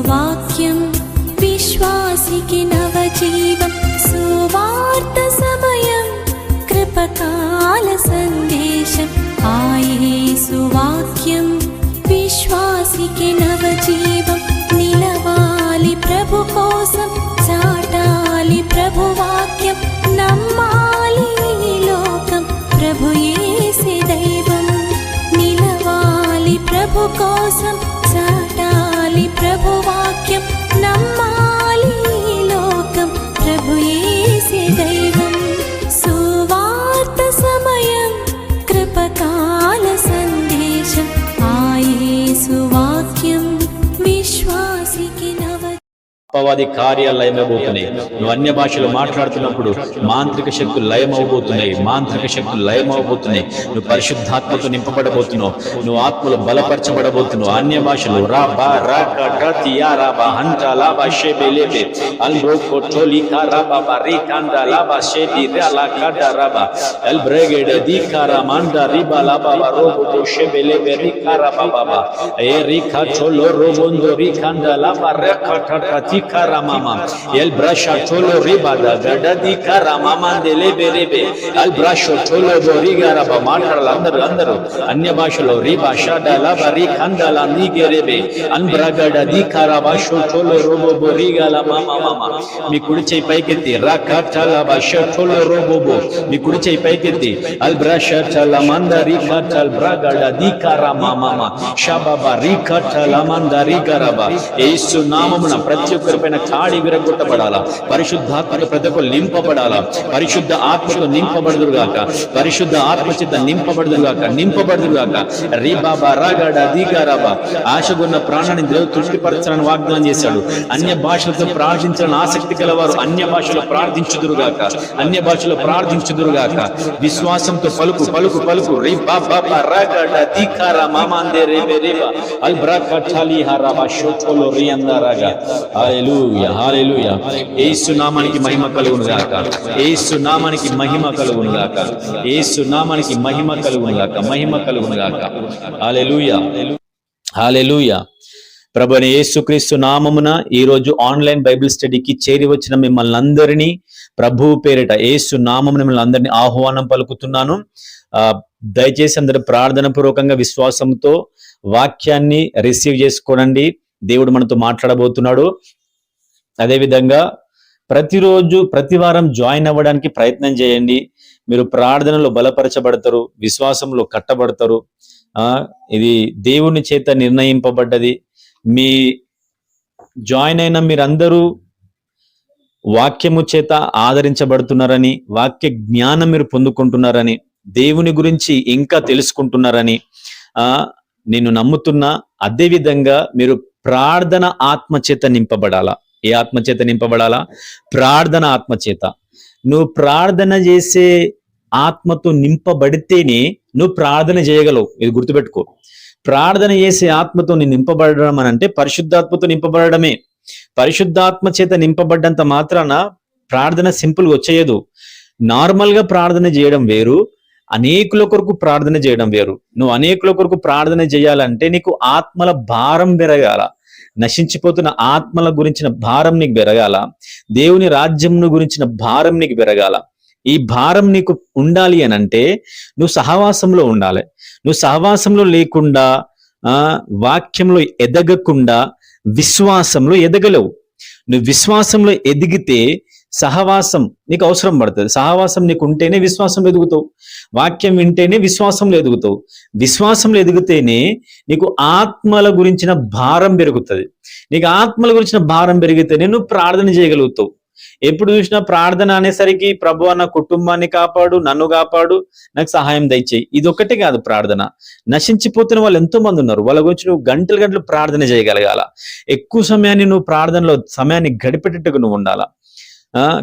వాక్యం విశ్వాసికి నవజీవం సువార్త సమయం కృపకాల సందేశం ఆ యేసు వాక్యం విశ్వాసికి నవజీవం నిలవాలి ప్రభు కోసం చాటాలి ప్రభు వాక్యం నమ్మాలి ఈ లోకం ప్రభు యేసే దైవం నిలవాలి ప్రభు కోసం చాటాలి ప్రభు వాక్యం నమ్మాలి ఈ లోకం ప్రభు యేసే దైవం సువార్త సమయం కృపకాల సందేశం ఆ యేసు వాక్యం విశ్వాసికి అపవాది కార్యాలు లయమైపోతున్నాయి. నువ్వు అన్య భాషలు మాట్లాడుతున్నప్పుడు మాంత్రిక శక్తులు లయమవబోతున్నాయి. మాంత్రిక శక్తులు లయమవబోతున్నాయి. నువ్వు పరిశుద్ధాత్మతో నింపబడబోతున్నావు. నువ్వు ఆత్మలు బలపరచబడబోతున్నావు. అన్య భాషలు రా బా రా కటియా రా బా హంటా లా బా షెబెలెబె అల్బ్రో కోటోలికా రా బా బా రికాండా లా బా షెడి రా లా కడా రా బా ఎల్బ్రెగెడ దికారా మాండా రిబా లా బా బా రోబో షెబెలెబె రికారా బా బా బా ఏ రికా చోలో రోబోందో రికాండా లా బా రకటట Karamama El Brasha Tolo Ribada Gadadi Karamama Delebe El Brasho Tolo Boriga Raba Matar Landaru Anya Bashalo Riba Shada Labari Kandala Nigerebe Anbragada Di Karabasho Tolo Robo Boriga La Mama Mikudiche Paiketi Rakata Labasha Tolo Robo Mikudiche Paiketi El Brasha Talamanda Rikata Bragada Di Karamama Shababa Rikata Lamanda Rigaraba Yesu Namamuna Pratyuk కాడి విరగొట్టబడాలా. పరిశుద్ధాత్మక ప్రతికు నింపబడాలా. పరిశుద్ధ ఆత్మతో నింపబడదురుగాక. పరిశుద్ధ ఆత్మ చేత నింపబడదురుగాక. రీబాబా రాగాడ దీగారాబా ఆశగున్న ప్రాణాన్ని దేవుడు తృప్తిపరచాలని వాగ్దానం చేశాడు. అన్య భాషలతో ప్రార్థించాలని ఆసక్తి గలవారు అన్య భాషలో ప్రార్థించుదురుగాక. అన్య భాషలో ప్రార్థించుదురుగాక. విశ్వాసంతో పలుకు రీబాబా రాగాడ దీకారా మామాందే రేబే రేబా అల్బ్రాకటాలి హరాబా షోటోలో రియందారాగా. హల్లెలూయా హల్లెలూయా. యేసు నామానికి మహిమ కలుగును గాక. యేసు నామానికి మహిమ కలుగును గాక. యేసు నామానికి మహిమ కలుగును గాక. మహిమ కలుగును గాక. హల్లెలూయా హల్లెలూయా. ప్రభువైన యేసుక్రీస్తు నామమున ఈ రోజు ఆన్లైన్ బైబిల్ స్టడీకి చేరి వచ్చిన మిమ్మల్ని అందరినీ ప్రభువు పేరిట యేసు నామమున మిమ్మల్ని అందరినీ ఆహ్వానం పలుకుతున్నాను. దయచేసి అందరూ ప్రార్థన పూర్వకంగా విశ్వాసంతో వాక్యాన్ని రిసీవ్ చేసుకోనండి. దేవుడు మనతో మాట్లాడబోతున్నాడు. అదేవిధంగా ప్రతిరోజు ప్రతి వారం జాయిన్ అవ్వడానికి ప్రయత్నం చేయండి. మీరు ప్రార్థనలో బలపరచబడతారు, విశ్వాసంలో కట్టబడతారు. ఇది దేవుని చేత నిర్ణయింపబడ్డది. మీ జాయిన్ అయిన మీరందరూ వాక్యము చేత ఆదరించబడుతున్నారని, వాక్య జ్ఞానం మీరు పొందుకుంటున్నారని, దేవుని గురించి ఇంకా తెలుసుకుంటున్నారని నేను నమ్ముతున్నా. అదేవిధంగా మీరు ప్రార్థన ఆత్మచేత నింపబడాలా. ఏ ఆత్మచేత నింపబడాలా? ప్రార్థన ఆత్మచేత. నువ్వు ప్రార్థన చేసే ఆత్మతో నింపబడితేనే నువ్వు ప్రార్థన చేయగలవు. ఇది గుర్తుపెట్టుకో. ప్రార్థన చేసే ఆత్మతో నింపబడడం అని అంటే పరిశుద్ధాత్మతో నింపబడమే. పరిశుద్ధాత్మ చేత నింపబడ్డంత మాత్రాన ప్రార్థన సింపుల్గా వచ్చేయదు. నార్మల్ గా ప్రార్థన చేయడం వేరు, అనేకుల కొరకు ప్రార్థన చేయడం వేరు. నువ్వు అనేకుల కొరకు ప్రార్థన చేయాలంటే నీకు ఆత్మల భారం పెరగాల. నశించిపోతున్న ఆత్మల గురించిన భారం నీకు పెరగాల. దేవుని రాజ్యంను గురించిన భారం నీకు పెరగాల. ఈ భారం నీకు ఉండాలి అని అంటే నువ్వు సహవాసంలో ఉండాలి. నువ్వు సహవాసంలో లేకుండా వాక్యంలో ఎదగకుండా విశ్వాసంలో ఎదగలేవు. నువ్వు విశ్వాసంలో ఎదిగితే సహవాసం నీకు అవసరం పడుతుంది. సహవాసం నీకు ఉంటేనే విశ్వాసంలో ఎదుగుతావు. వాక్యం వింటేనే విశ్వాసంలో ఎదుగుతావు. విశ్వాసంలో ఎదిగితేనే నీకు ఆత్మల గురించిన భారం పెరుగుతుంది. నీకు ఆత్మల గురించిన భారం పెరిగితేనే నువ్వు ప్రార్థన చేయగలుగుతావు. ఎప్పుడు చూసినా ప్రార్థన అనేసరికి ప్రభువా నా కుటుంబాన్ని కాపాడు, నన్ను కాపాడు, నాకు సహాయం దయచేయి, ఇది ఒక్కటే కాదు ప్రార్థన. నశించిపోతున్న వాళ్ళు ఎంతో మంది ఉన్నారు. వాళ్ళ గురించి నువ్వు గంటలు ప్రార్థన చేయగలగాల. ఎక్కువ సమయాన్ని నువ్వు ప్రార్థనలో సమయాన్ని గడిపేటట్టుగా నువ్వు ఉండాలా.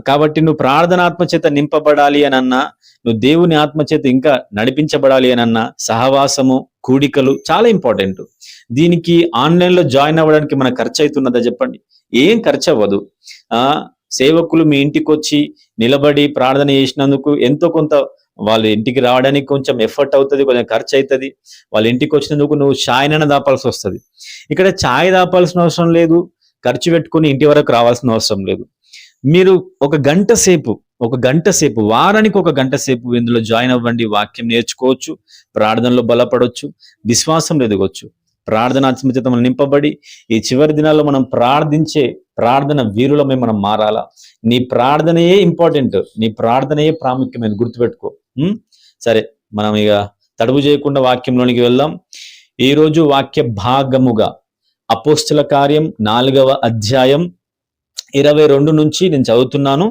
కాబట్టి నువ్వు ప్రార్థన ఆత్మచేత నింపబడాలి అని అన్నా, నువ్వు దేవుని ఆత్మచేత ఇంకా నడిపించబడాలి అని అన్నా, సహవాసము, కూడికలు చాలా ఇంపార్టెంట్. దీనికి ఆన్లైన్ లో జాయిన్ అవ్వడానికి మన ఖర్చు అవుతున్నదా చెప్పండి? ఏం ఖర్చు అవ్వదు. సేవకులు మీ ఇంటికి వచ్చి నిలబడి ప్రార్థన చేసినందుకు ఎంతో కొంత వాళ్ళ ఇంటికి రావడానికి కొంచెం ఎఫర్ట్ అవుతుంది, కొంచెం ఖర్చు అవుతుంది. వాళ్ళ ఇంటికి వచ్చినందుకు నువ్వు ఛాయ్ దాపాల్సి వస్తుంది. ఇక్కడ ఛాయ్ దాపాల్సిన అవసరం లేదు. ఖర్చు పెట్టుకుని ఇంటి వరకు రావాల్సిన అవసరం లేదు. మీరు ఒక గంట సేపు వారానికి ఒక గంట సేపు ఇందులో జాయిన్ అవ్వండి. వాక్యం నేర్చుకోవచ్చు, ప్రార్థనలో బలపడవచ్చు, విశ్వాసం ఎదగొచ్చు. ప్రార్థన ఆత్మచేత మనం నింపబడి ఈ చివరి దినాల్లో మనం ప్రార్థించే ప్రార్థన వీరులమే మనం మారాలా. నీ ప్రార్థనయే ఇంపార్టెంట్, నీ ప్రార్థనయే ప్రాముఖ్యమైన, గుర్తుపెట్టుకో. సరే, మనం ఇక తడువు చేయకుండా వాక్యంలోనికి వెళ్దాం. ఈరోజు వాక్య భాగముగా అపోస్తుల కార్యం 4వ అధ్యాయం 22 నుంచి నేను చదువుతున్నాను,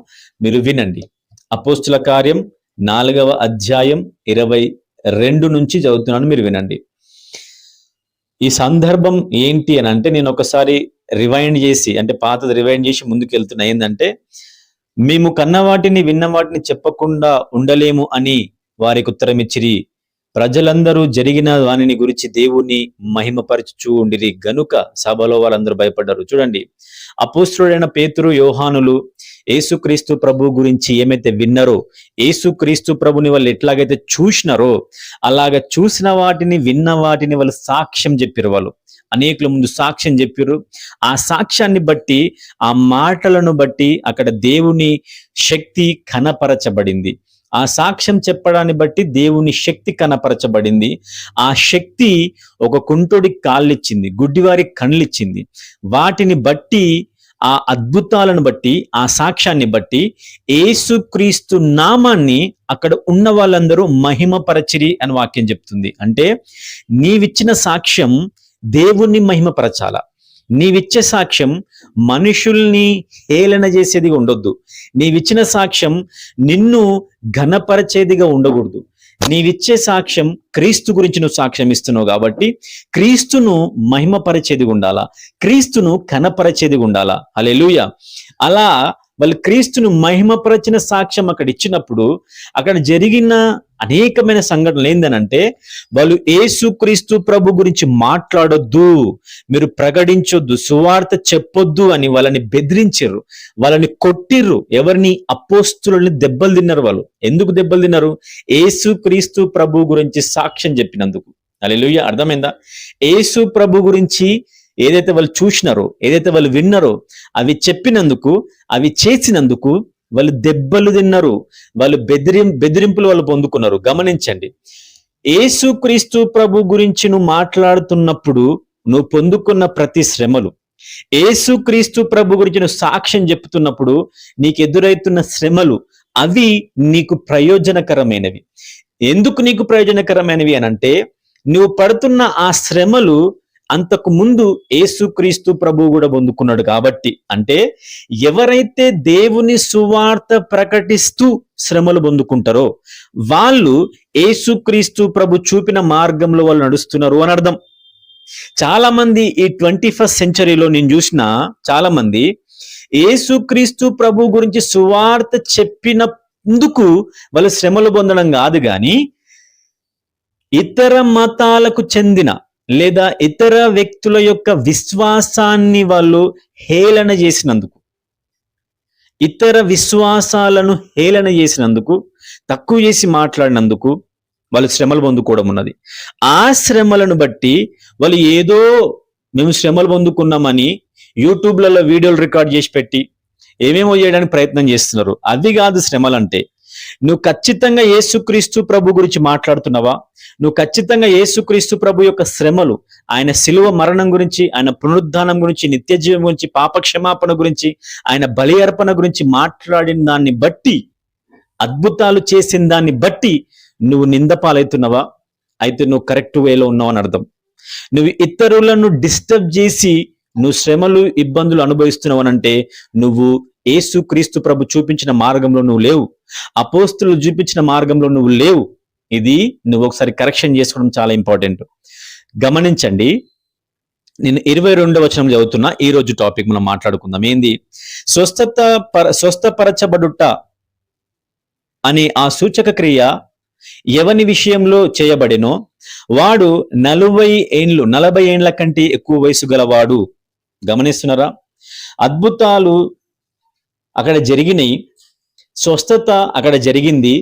మీరు వినండి. అపోస్తుల కార్యం 4వ అధ్యాయం 22 నుంచి చదువుతున్నాను, మీరు వినండి. ఈ సందర్భం ఏంటి అని అంటే, నేను ఒకసారి రివైండ్ చేసి, అంటే పాతది రివైండ్ చేసి ముందుకు వెళ్తున్నా. ఏంటంటే, మేము కన్న వాటిని విన్న వాటిని చెప్పకుండా ఉండలేము అని వారికి ఉత్తరం ఇచ్చిరి. ప్రజలందరూ జరిగిన వానిని గురించి దేవుణ్ణి మహిమపరచుచూ ఉండిరి గనుక సభలో వాళ్ళందరూ భయపడ్డారు. చూడండి, అపోస్తులైన పేతురు, యోహానులు యేసుక్రీస్తు ప్రభు గురించి ఏమైతే విన్నారో, యేసుక్రీస్తు ప్రభుని వాళ్ళు ఎట్లాగైతే చూసినారో, అలాగ చూసిన వాటిని విన్న వాటిని వాళ్ళు సాక్ష్యం చెప్పారు. వాళ్ళు అనేకుల ముందు సాక్ష్యం చెప్పారు. ఆ సాక్ష్యాన్ని బట్టి, ఆ మాటలను బట్టి అక్కడ దేవుని శక్తి కనపరచబడింది. ఆ సాక్ష్యం చెప్పడాన్ని బట్టి దేవుని శక్తి కనపరచబడింది. ఆ శక్తి ఒక కుంటోడికి కాళ్ళిచ్చింది, గుడ్డివారికి కళ్ళిచ్చింది. వాటిని బట్టి, ఆ అద్భుతాలను బట్టి, ఆ సాక్ష్యాన్ని బట్టి యేసుక్రీస్తు నామాన్ని అక్కడ ఉన్న వాళ్ళందరూ మహిమపరచిరి అని వాక్యం చెప్తుంది. అంటే నీవిచ్చిన సాక్ష్యం దేవుణ్ణి మహిమపరచాల. నీవిచ్చే సాక్ష్యం మనుషుల్ని హేళన చేసేదిగా ఉండొద్దు. నీవిచ్చిన సాక్ష్యం నిన్ను ఘనపరచేదిగా ఉండకూడదు. నీవిచ్చే సాక్ష్యం క్రీస్తు గురించి నువ్వు సాక్ష్యం ఇస్తున్నావు కాబట్టి క్రీస్తును మహిమపరిచేది ఉండాలా, క్రీస్తును కనపరిచేది ఉండాలా. హల్లెలూయా. అలా వాళ్ళు క్రీస్తును మహిమపరచిన సాక్ష్యం అక్కడ ఇచ్చినప్పుడు అక్కడ జరిగిన అనేకమైన సంఘటనలు ఏందనంటే, వాళ్ళు యేసుక్రీస్తు ప్రభు గురించి మాట్లాడొద్దు, మీరు ప్రకటించొద్దు, సువార్త చెప్పొద్దు అని వాళ్ళని బెదిరించారు, వాళ్ళని కొట్టిర్రు. ఎవరిని? అపోస్తులని దెబ్బలు తిన్నారు. వాళ్ళు ఎందుకు దెబ్బలు తిన్నారు? యేసుక్రీస్తు ప్రభు గురించి సాక్ష్యం చెప్పినందుకు. హల్లెలూయా. అర్థమైందా? యేసు ప్రభు గురించి ఏదైతే వాళ్ళు చూసినారో, ఏదైతే వాళ్ళు విన్నారో, అవి చెప్పినందుకు, అవి చేసినందుకు వాళ్ళు దెబ్బలు తిన్నారు, వాళ్ళు బెదిరింపులు వాళ్ళు పొందుకున్నారు. గమనించండి, యేసుక్రీస్తు ప్రభు గురించి నువ్వు మాట్లాడుతున్నప్పుడు నువ్వు పొందుకున్న ప్రతి శ్రమలు, యేసుక్రీస్తు ప్రభు గురించి నువ్వు సాక్ష్యం చెప్తున్నప్పుడు నీకు ఎదురైతున్న శ్రమలు, అవి నీకు ప్రయోజనకరమైనవి. ఎందుకు నీకు ప్రయోజనకరమైనవి అని అంటే, నువ్వు పడుతున్న ఆ శ్రమలు అంతకు ముందు యేసుక్రీస్తు ప్రభు కూడా పొందుకున్నాడు కాబట్టి. అంటే ఎవరైతే దేవుని సువార్త ప్రకటిస్తూ శ్రమలు పొందుకుంటారో వాళ్ళు యేసుక్రీస్తు ప్రభు చూపిన మార్గంలో వాళ్ళు నడుస్తున్నారు అని అర్థం. చాలా మంది ఈ 21st సెంచరీలో నేను చూసిన చాలా మంది యేసుక్రీస్తు ప్రభు గురించి సువార్త చెప్పినందుకు వాళ్ళు శ్రమలు పొందడం కాదు, కానీ ఇతర మతాలకు చెందిన లేదా ఇతర వ్యక్తుల యొక్క విశ్వాసాన్ని వాళ్ళు హేళన చేసినందుకు, ఇతర విశ్వాసాలను హేళన చేసినందుకు, తక్కువ చేసి మాట్లాడినందుకు వాళ్ళు శ్రమలు పొందుకోవడం ఉన్నది. ఆ శ్రమలను బట్టి వాళ్ళు ఏదో మేము శ్రమలు పొందుకున్నామని యూట్యూబ్లలో వీడియోలు రికార్డ్ చేసి పెట్టి ఏమేమో చేయడానికి ప్రయత్నం చేస్తున్నారు. అది కాదు శ్రమలంటే. నువ్వు ఖచ్చితంగా యేసుక్రీస్తు ప్రభు గురించి మాట్లాడుతున్నావా? నువ్వు ఖచ్చితంగా యేసుక్రీస్తు ప్రభు యొక్క శ్రమలు, ఆయన శిలువ మరణం గురించి, ఆయన పునరుద్ధానం గురించి, నిత్య జీవం గురించి, పాప క్షమాపణ గురించి, ఆయన బలి అర్పణ గురించి మాట్లాడిన దాన్ని బట్టి, అద్భుతాలు చేసిన దాన్ని బట్టి నువ్వు నిందపాలవుతున్నావా? అయితే నువ్వు కరెక్ట్ వేలో ఉన్నావు అని అర్థం. నువ్వు ఇతరులను డిస్టర్బ్ చేసి నువ్వు శ్రమలు, ఇబ్బందులు అనుభవిస్తున్నావు అనంటే నువ్వు యేసుక్రీస్తు ప్రభు చూపించిన మార్గంలో నువ్వు లేవు, అపోస్తులు చూపించిన మార్గంలో నువ్వు లేవు. ఇది నువ్వు ఒకసారి కరెక్షన్ చేసుకోవడం చాలా ఇంపార్టెంట్. గమనించండి, నేను 22వ వచనం చదువుతున్నా. ఈ రోజు టాపిక్ మనం మాట్లాడుకుందాం. ఏంది? స్వస్థపరచబడుట అనే ఆ సూచక క్రియ ఎవని విషయంలో చేయబడినో వాడు 40 ఏండ్ల కంటే ఎక్కువ వయసు గలవాడు. గమనిస్తున్నారా? అద్భుతాలు అక్కడ జరిగినాయి, స్వస్థత అక్కడ జరిగింది.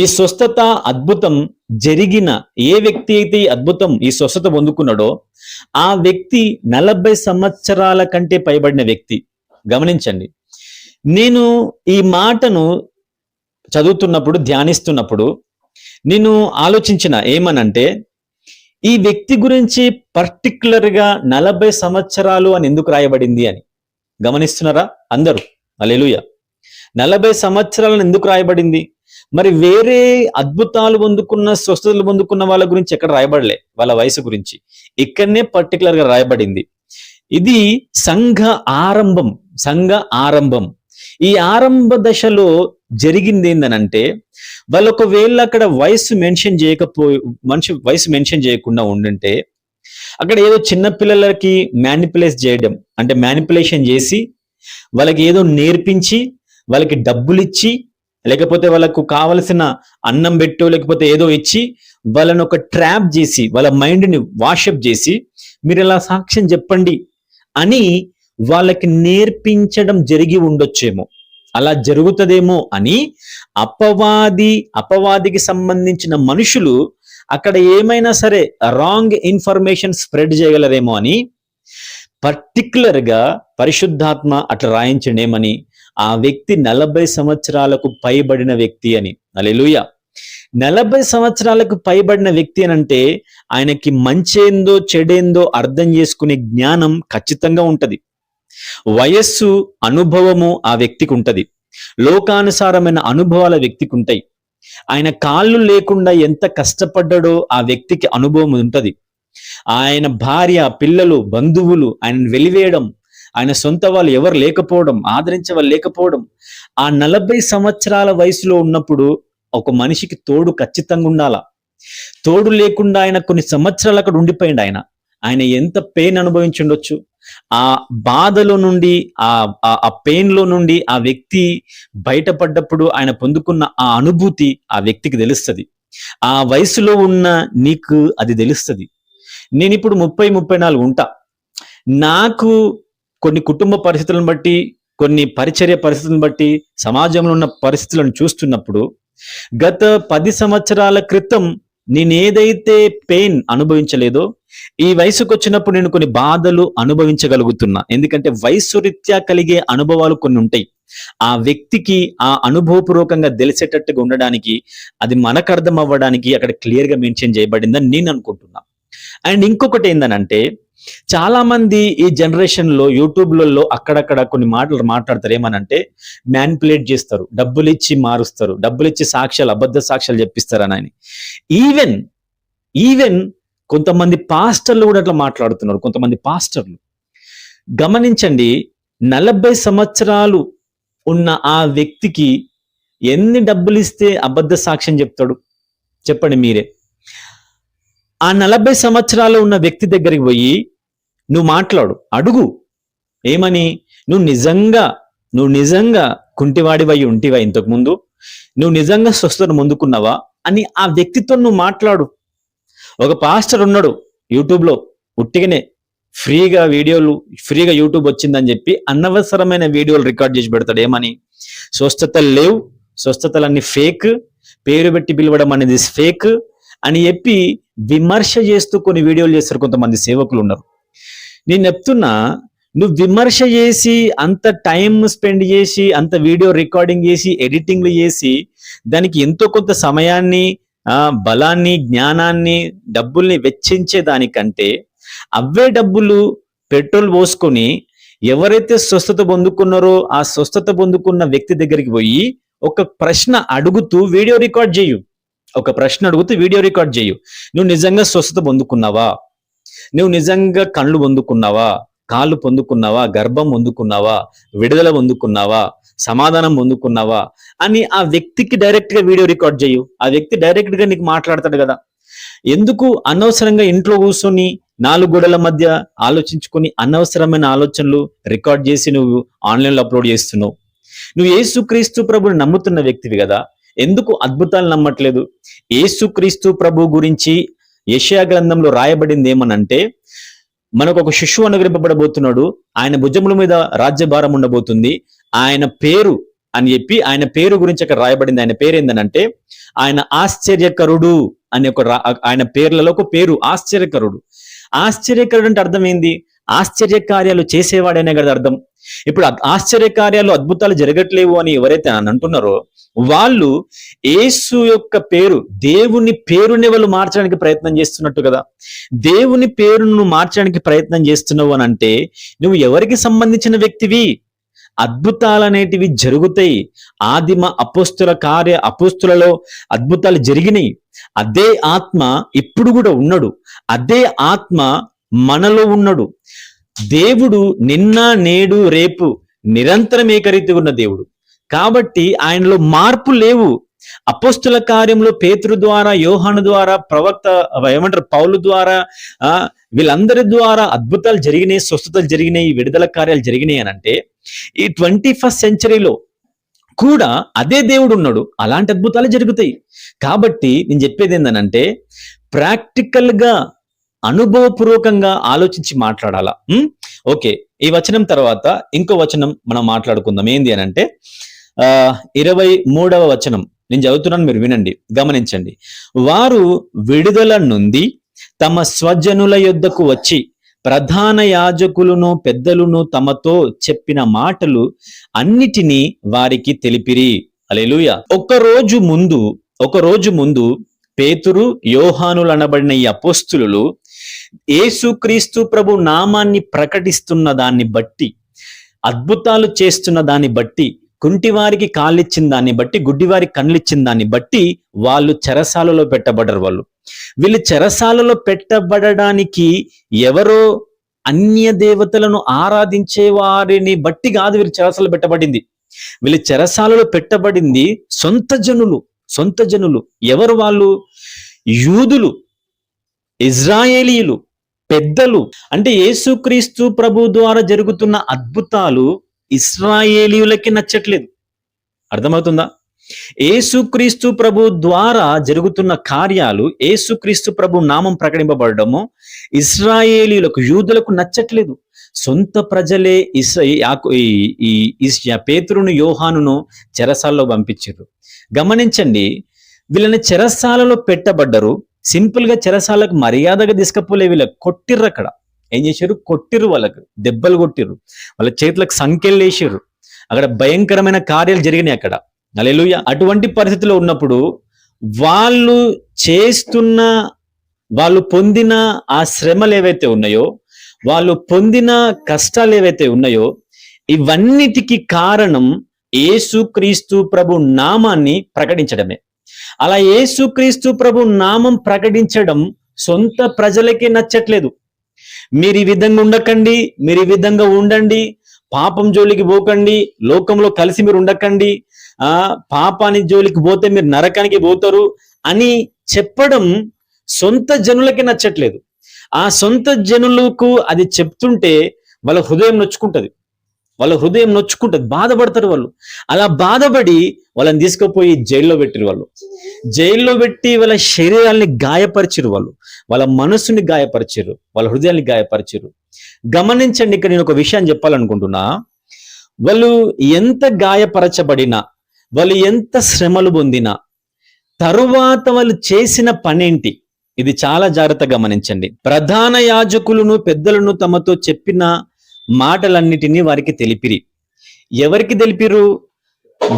ఈ స్వస్థత, అద్భుతం జరిగిన ఏ వ్యక్తి అయితే ఈ అద్భుతం ఈ స్వస్థత పొందుకున్నాడో ఆ వ్యక్తి 40 సంవత్సరాల కంటే పైబడిన వ్యక్తి. గమనించండి, నేను ఈ మాటను చదువుతున్నప్పుడు ధ్యానిస్తున్నప్పుడు నేను ఆలోచించిన ఏమనంటే, ఈ వ్యక్తి గురించి పర్టికులర్గా 40 సంవత్సరాలు అని ఎందుకు రాయబడింది అని. గమనిస్తున్నారా అందరూ? హల్లెలూయా. 40 సంవత్సరాలను ఎందుకు రాయబడింది? మరి వేరే అద్భుతాలు పొందుకున్న స్వస్థతలు పొందుకున్న వాళ్ళ గురించి ఎక్కడ రాయబడలే, వాళ్ళ వయసు గురించి. ఇక్కడనే పర్టికులర్ గా రాయబడింది. ఇది సంఘ ఆరంభం. ఈ ఆరంభ దశలో జరిగింది ఏందనంటే, వాళ్ళు ఒకవేళ అక్కడ వయసు మెన్షన్ చేయకుండా ఉండుంటే, అక్కడ ఏదో చిన్న పిల్లలకి మ్యానిపులేషన్ చేసి వాళ్ళకి ఏదో నేర్పించి వాళ్ళకి డబ్బులు ఇచ్చి లేకపోతే వాళ్ళకు కావలసిన అన్నం పెట్టో లేకపోతే ఏదో ఇచ్చి వాళ్ళని ఒక ట్రాప్ చేసి వాళ్ళ మైండ్ని వాషప్ చేసి మీరు ఇలా సాక్ష్యం చెప్పండి అని వాళ్ళకి నేర్పించడం జరిగి ఉండొచ్చేమో, అలా జరుగుతుందేమో అని అపవాదికి సంబంధించిన మనుషులు అక్కడ ఏమైనా సరే రాంగ్ ఇన్ఫర్మేషన్ స్ప్రెడ్ చేయగలరేమో అని పర్టికులర్ గా పరిశుద్ధాత్మ అట్లా రాయించడేమని, ఆ వ్యక్తి 40 సంవత్సరాలకు పైబడిన వ్యక్తి అని. హల్లెలూయా. 40 సంవత్సరాలకు పైబడిన వ్యక్తి అని అంటే ఆయనకి మంచేందో చెడేందో అర్థం చేసుకునే జ్ఞానం ఖచ్చితంగా ఉంటది. వయస్సు అనుభవము ఆ వ్యక్తికి ఉంటది. లోకానుసారమైన అనుభవాల వ్యక్తికి ఉంటాయి. ఆయన కాళ్ళు లేకుండా ఎంత కష్టపడ్డాడో ఆ వ్యక్తికి అనుభవం ఉంటది. ఆయన భార్య, పిల్లలు, బంధువులు ఆయనను వెలివేయడం, ఆయన సొంత వాళ్ళు ఎవరు లేకపోవడం, ఆదరించే వాళ్ళు లేకపోవడం, ఆ 40 సంవత్సరాల వయసులో ఉన్నప్పుడు ఒక మనిషికి తోడు ఖచ్చితంగా ఉండాలా. తోడు లేకుండా ఆయన కొన్ని సంవత్సరాలు అక్కడ ఉండిపోయింది. ఆయన ఎంత పెయిన్ అనుభవించుండొచ్చు. ఆ బాధలో నుండి ఆ పెయిన్ లో నుండి ఆ వ్యక్తి బయటపడ్డప్పుడు ఆయన పొందుకున్న ఆ అనుభూతి ఆ వ్యక్తికి తెలుస్తుంది. ఆ వయసులో ఉన్న నీకు అది తెలుస్తుంది. నేను ఇప్పుడు 30-34 ఉంటా. నాకు కొన్ని కుటుంబ పరిస్థితులను బట్టి, కొన్ని పరిచర్య పరిస్థితులను బట్టి, సమాజంలో ఉన్న పరిస్థితులను చూస్తున్నప్పుడు గత 10 సంవత్సరాల క్రితం నేనేదైతే పెయిన్ అనుభవించలేదో ఈ వయసుకు వచ్చినప్పుడు నేను కొన్ని బాధలు అనుభవించగలుగుతున్నా. ఎందుకంటే వయసు రీత్యా కలిగే అనుభవాలు కొన్ని ఉంటాయి. ఆ వ్యక్తికి ఆ అనుభవపూర్వకంగా తెలిసేటట్టుగా ఉండడానికి, అది మనకు అర్థం అవ్వడానికి అక్కడ క్లియర్ గా మెన్షన్ చేయబడిందని నేను అనుకుంటున్నా. అండ్ ఇంకొకటి ఏందనంటే, చాలా మంది ఈ జనరేషన్ లో యూట్యూబ్లలో అక్కడక్కడ కొన్ని మాటలు మాట్లాడతారు. ఏమనంటే మ్యానిపులేట్ చేస్తారు, డబ్బులు ఇచ్చి మారుస్తారు, డబ్బులు ఇచ్చి అబద్ధ సాక్ష్యాలు చెప్పిస్తారు అని. ఈవెన్ కొంతమంది పాస్టర్లు కూడా అట్లా మాట్లాడుతున్నారు. కొంతమంది పాస్టర్లు గమనించండి, 40 సంవత్సరాలు ఉన్న ఆ వ్యక్తికి ఎన్ని డబ్బులు ఇస్తే అబద్ధ సాక్ష్యం చెప్తాడు చెప్పండి మీరే. ఆ 40 సంవత్సరాలు ఉన్న వ్యక్తి దగ్గరికి పోయి నువ్వు మాట్లాడు, అడుగు. ఏమని? నువ్వు నిజంగా కుంటివాడివై ఉంటివా ఇంతకు ముందు? నువ్వు నిజంగా స్వస్థతను పొందుకున్నావా అని ఆ వ్యక్తితో నువ్వు మాట్లాడు. ఒక పాస్టర్ ఉన్నాడు యూట్యూబ్లో, ఉట్టిగానే ఫ్రీగా యూట్యూబ్ వచ్చిందని చెప్పి అనవసరమైన వీడియోలు రికార్డ్ చేసి పెడతాడు. ఏమని? స్వస్థతలు లేవు, స్వస్థతలన్నీ ఫేక్, పేరు పెట్టి పిలవడం అనేది ఫేక్ అని చెప్పి విమర్శ చేస్తూ కొన్ని వీడియోలు చేస్తారు. కొంతమంది సేవకులు ఉన్నారు. నేను చెప్తున్నా, నువ్వు విమర్శ చేసి అంత టైం స్పెండ్ చేసి అంత వీడియో రికార్డింగ్ చేసి ఎడిటింగ్లు చేసి దానికి ఎంతో కొంత సమయాన్ని, బలాన్ని, జ్ఞానాన్ని, డబ్బుల్ని వెచ్చించే దానికంటే అవే డబ్బులు పెట్రోల్ పోసుకొని ఎవరైతే స్వస్థత పొందుకున్నారో ఆ స్వస్థత పొందుకున్న వ్యక్తి దగ్గరికి పోయి ఒక ప్రశ్న అడుగుతూ వీడియో రికార్డ్ చేయు. నువ్వు నిజంగా స్వస్థత పొందుకున్నావా? నువ్వు నిజంగా కళ్ళు పొందుకున్నావా? కాళ్ళు పొందుకున్నావా? గర్భం పొందుకున్నావా? విడుదల పొందుకున్నావా? సమాధానం పొందుకున్నావా అని ఆ వ్యక్తికి డైరెక్ట్ గా వీడియో రికార్డ్ చేయు. ఆ వ్యక్తి డైరెక్ట్ గా నీకు మాట్లాడతాడు కదా. ఎందుకు అనవసరంగా ఇంట్లో కూర్చొని 4 గోడల మధ్య ఆలోచించుకొని అనవసరమైన ఆలోచనలు రికార్డ్ చేసి నువ్వు ఆన్లైన్లో అప్లోడ్ చేస్తున్నావు? నువ్వు యేసుక్రీస్తు ప్రభుని నమ్ముతున్న వ్యక్తివి కదా, ఎందుకు అద్భుతాలు నమ్మట్లేదు? యేసుక్రీస్తు ప్రభు గురించి యెషయా గ్రంథంలో రాయబడింది ఏమనంటే, మనకు ఒక శిశువు అనుగ్రహింపబడబోతున్నాడు, ఆయన భుజముల మీద రాజ్యభారం ఉండబోతుంది, ఆయన పేరు అని చెప్పి ఆయన పేరు గురించి అక్కడ రాయబడింది. ఆయన పేరు ఏంటంటే ఆయన ఆశ్చర్యకరుడు అనే ఆయన పేర్లలో ఒక పేరు ఆశ్చర్యకరుడు. ఆశ్చర్యకరుడు అంటే అర్థం ఏంది? ఆశ్చర్యకార్యాలు చేసేవాడనే కదా అర్థం. ఇప్పుడు ఆశ్చర్యకార్యాలు అద్భుతాలు జరగట్లేవు అని ఎవరైతే అంటున్నారో వాళ్ళు యేసు యొక్క పేరు, దేవుని పేరుని వాళ్ళు మార్చడానికి ప్రయత్నం చేస్తున్నట్టు కదా. దేవుని పేరును మార్చడానికి ప్రయత్నం చేస్తున్నావు అని అంటే నువ్వు ఎవరికి సంబంధించిన వ్యక్తివి? అద్భుతాలు అనేటివి జరుగుతాయి. ఆదిమ అపోస్తులలో అద్భుతాలు జరిగినాయి. అదే ఆత్మ ఇప్పుడు కూడా ఉన్నాడు. అదే ఆత్మ మనలో ఉన్నాడు. దేవుడు నిన్న నేడు రేపు నిరంతరం ఏకరీతిగా ఉన్న దేవుడు. కాబట్టి ఆయనలో మార్పు లేవు. అపోస్తుల కార్యంలో పేతురు ద్వారా, యోహాను ద్వారా, ప్రవక్త పౌలు ద్వారా, వీళ్ళందరి ద్వారా అద్భుతాలు జరిగినాయి, స్వస్థతలు జరిగినాయి, విడుదల కార్యాలు జరిగినాయి అని అంటే ఈ 21st సెంచరీలో కూడా అదే దేవుడు ఉన్నాడు. అలాంటి అద్భుతాలు జరుగుతాయి. కాబట్టి నేను చెప్పేది ఏంటంటే ప్రాక్టికల్ గా అనుభవపూర్వకంగా ఆలోచించి మాట్లాడాలా. ఓకే, ఈ వచనం తర్వాత ఇంకో వచనం మనం మాట్లాడుకుందాం. ఏంది అని అంటే 23వ వచనం నేను చదువుతున్నాను, మీరు వినండి, గమనించండి. వారు విడుదల నుండి తమ స్వజనుల యొద్దకు వచ్చి ప్రధాన యాజకులను పెద్దలను తమతో చెప్పిన మాటలు అన్నిటినీ వారికి తెలిపిరి. హల్లెలూయా. ఒక రోజు ముందు పేతురు, యోహానులు అనబడిన ఈ అపోస్తులు యేసుక్రీస్తు ప్రభు నామాన్ని ప్రకటిస్తున్న దాన్ని బట్టి, అద్భుతాలు చేస్తున్న దాన్ని బట్టి, కుంటివారికి కాళ్ళిచ్చిన దాన్ని బట్టి, గుడ్డివారికి కళ్ళిచ్చిన దాన్ని బట్టి వాళ్ళు చెరసాలలో పెట్టబడ్డారు. వీళ్ళు చెరసాలలో పెట్టబడడానికి ఎవరో అన్య దేవతలను ఆరాధించే వారిని బట్టి కాదు వీళ్ళు చెరసాలలో పెట్టబడింది. వీళ్ళు చెరసాలలో పెట్టబడింది సొంత జనులు. ఎవరు వాళ్ళు? యూదులు, ఇజ్రాయేలీయులు, పెద్దలు. అంటే యేసుక్రీస్తు ప్రభు ద్వారా జరుగుతున్న అద్భుతాలు ఇశ్రాయేలీయులకి నచ్చట్లేదు. అర్థమవుతుందా? యేసుక్రీస్తు ప్రభు ద్వారా జరుగుతున్న కార్యాలు, యేసుక్రీస్తు ప్రభు నామం ప్రకటింపబడము ఇశ్రాయేలీయులకు, యూదులకు నచ్చట్లేదు. సొంత ప్రజలే పేతురును, యోహానును చెరసాలలో పంపించారు. గమనించండి, వీళ్ళని చెరసాలలో పెట్టబడ్డరు. సింపుల్ గా చెరసాలకు మర్యాదగా తీసుకపోలే, వీళ్ళకి కొట్టిర్రు. అక్కడ ఏం చేశారు? కొట్టిర్రు, వాళ్ళకు దెబ్బలు కొట్టిర్రు, వాళ్ళ చేతులకు సంకెళ్ళు వేసారు. అక్కడ భయంకరమైన కార్యాలు జరిగినాయి అక్కడ. హల్లెలూయా. అటువంటి పరిస్థితిలో ఉన్నప్పుడు వాళ్ళు పొందిన ఆ శ్రమలు ఏవైతే ఉన్నాయో, వాళ్ళు పొందిన కష్టాలు ఏవైతే ఉన్నాయో, ఇవన్నిటికీ కారణం యేసుక్రీస్తు ప్రభు నామాన్ని ప్రకటించడమే. అలా యేసుక్రీస్తు ప్రభు నామం ప్రకటించడం సొంత ప్రజలకే నచ్చట్లేదు. మీరు ఈ విధంగా ఉండకండి, మీరు ఈ విధంగా ఉండండి, పాపం జోలికి పోకండి, లోకంలో కలిసి మీరు ఉండకండి, పాపాని జోలికి పోతే మీరు నరకానికి పోతారు అని చెప్పడం సొంత జనులకి నచ్చట్లేదు. ఆ సొంత జనులకు అది చెప్తుంటే వాళ్ళ హృదయం నొచ్చుకుంటది, బాధపడతారు వాళ్ళు. అలా బాధపడి వాళ్ళని తీసుకుపోయి జైల్లో పెట్టిరు. జైల్లో పెట్టి వాళ్ళ శరీరాల్ని గాయపరిచిరు, వాళ్ళ మనసుని గాయపరిచిరు, వాళ్ళ హృదయాన్ని గాయపరిచిరు. గమనించండి, ఇక్కడ నేను ఒక విషయాన్ని చెప్పాలనుకుంటున్నా. వాళ్ళు ఎంత గాయపరచబడినా, వాళ్ళు ఎంత శ్రమలు పొందినా, తరువాత వాళ్ళు చేసిన పనేంటి? ఇది చాలా జాగ్రత్తగా గమనించండి. ప్రధాన యాజకులను పెద్దలను తమతో చెప్పిన మాటలన్నిటినీ వారికి తెలిపిరి. ఎవరికి తెలిపిరు?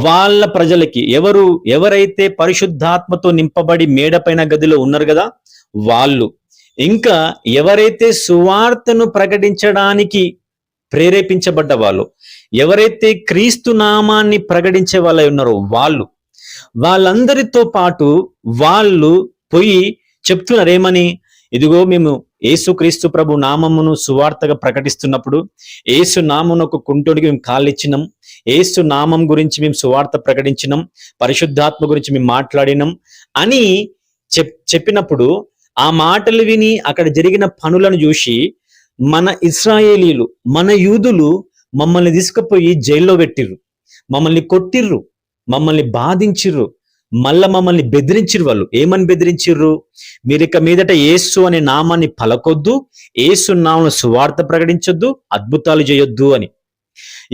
వాళ్ళ ప్రజలకి. ఎవరైతే పరిశుద్ధాత్మతో నింపబడి మేడపైన గదిలో ఉన్నారు కదా వాళ్ళు, ఇంకా ఎవరైతే సువార్తను ప్రకటించడానికి ప్రేరేపించబడ్డ వాళ్ళు, ఎవరైతే క్రీస్తు నామాన్ని ప్రకటించే వాళ్ళు ఉన్నారో వాళ్ళందరితో పాటు వాళ్ళు పోయి చెప్తున్నారు. ఏమని? ఇదిగో మేము యేసుక్రీస్తు ప్రభు నామమును సువార్తగా ప్రకటిస్తున్నప్పుడు యేసు నామమును ఒక కుంటోడికి మేము కాళ్ళిచ్చినాం, యేసు నామం గురించి మేము సువార్త ప్రకటించినాం, పరిశుద్ధాత్మ గురించి మేము మాట్లాడినాం అని చెప్పినప్పుడు ఆ మాటలు విని అక్కడ జరిగిన పనులను చూసి మన ఇశ్రాయేలీలు, మన యూదులు మమ్మల్ని తీసుకుపోయి జైల్లో పెట్టిర్రు, మమ్మల్ని కొట్టిర్రు, మమ్మల్ని బాధించిర్రు, మమ్మల్ని బెదిరించిర్రు. వాళ్ళు ఏమని బెదిరించిర్రు? మీరు ఇక మీదట యేసు అనే నామాన్ని పలకొద్దు, యేసు నామమున సువార్త ప్రకటించొద్దు, అద్భుతాలు చేయొద్దు అని.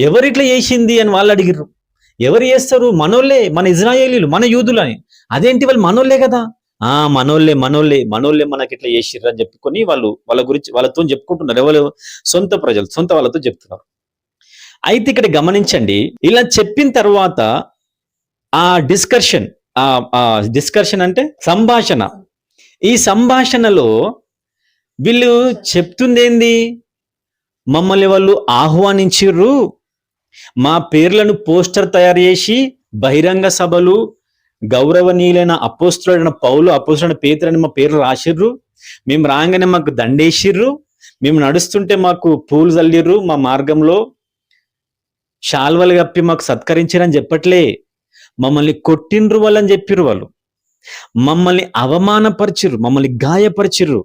ఎవరిట్లా చేసింది అని వాళ్ళు అడిగిర్రు. ఎవరు చేస్తారు? మనోళ్ళే, మన ఇజ్రాయేలీలు, మన యూదులని. అదేంటి వాళ్ళు మనోళ్ళే కదా. మనోళ్ళే మనకి ఇట్లా చేసిర్రు అని చెప్పుకొని వాళ్ళ గురించి వాళ్ళతో చెప్పుకుంటున్నారు. ఎవరు? సొంత ప్రజలు, సొంత వాళ్ళతో చెప్తున్నారు. అయితే ఇక్కడ గమనించండి, ఇలా చెప్పిన తర్వాత ఆ డిస్కషన్ అంటే సంభాషణ. ఈ సంభాషణలో వీళ్ళు చెప్తుంది ఏంది? మమ్మల్ని వాళ్ళు ఆహ్వానించిర్రు, మా పేర్లను పోస్టర్ తయారు చేసి బహిరంగ సభలు గౌరవనీయులైన అపోస్తులైన పౌలు, అపోస్తులైన పేతురు మా పేర్లు రాసిర్రు, మేము రాగానే మాకు దండేసిర్రు, మేము నడుస్తుంటే మాకు పూలు చల్లిర్రు, మా మార్గంలో శాల్వలు కప్పి మాకు సత్కరించారని చెప్పట్లే, మమ్మల్ని కొట్టిండ్రు వాళ్ళని చెప్పిర్రు. వాళ్ళు మమ్మల్ని అవమానపరిచిర్రు, మమ్మల్ని గాయపరిచిర్రు,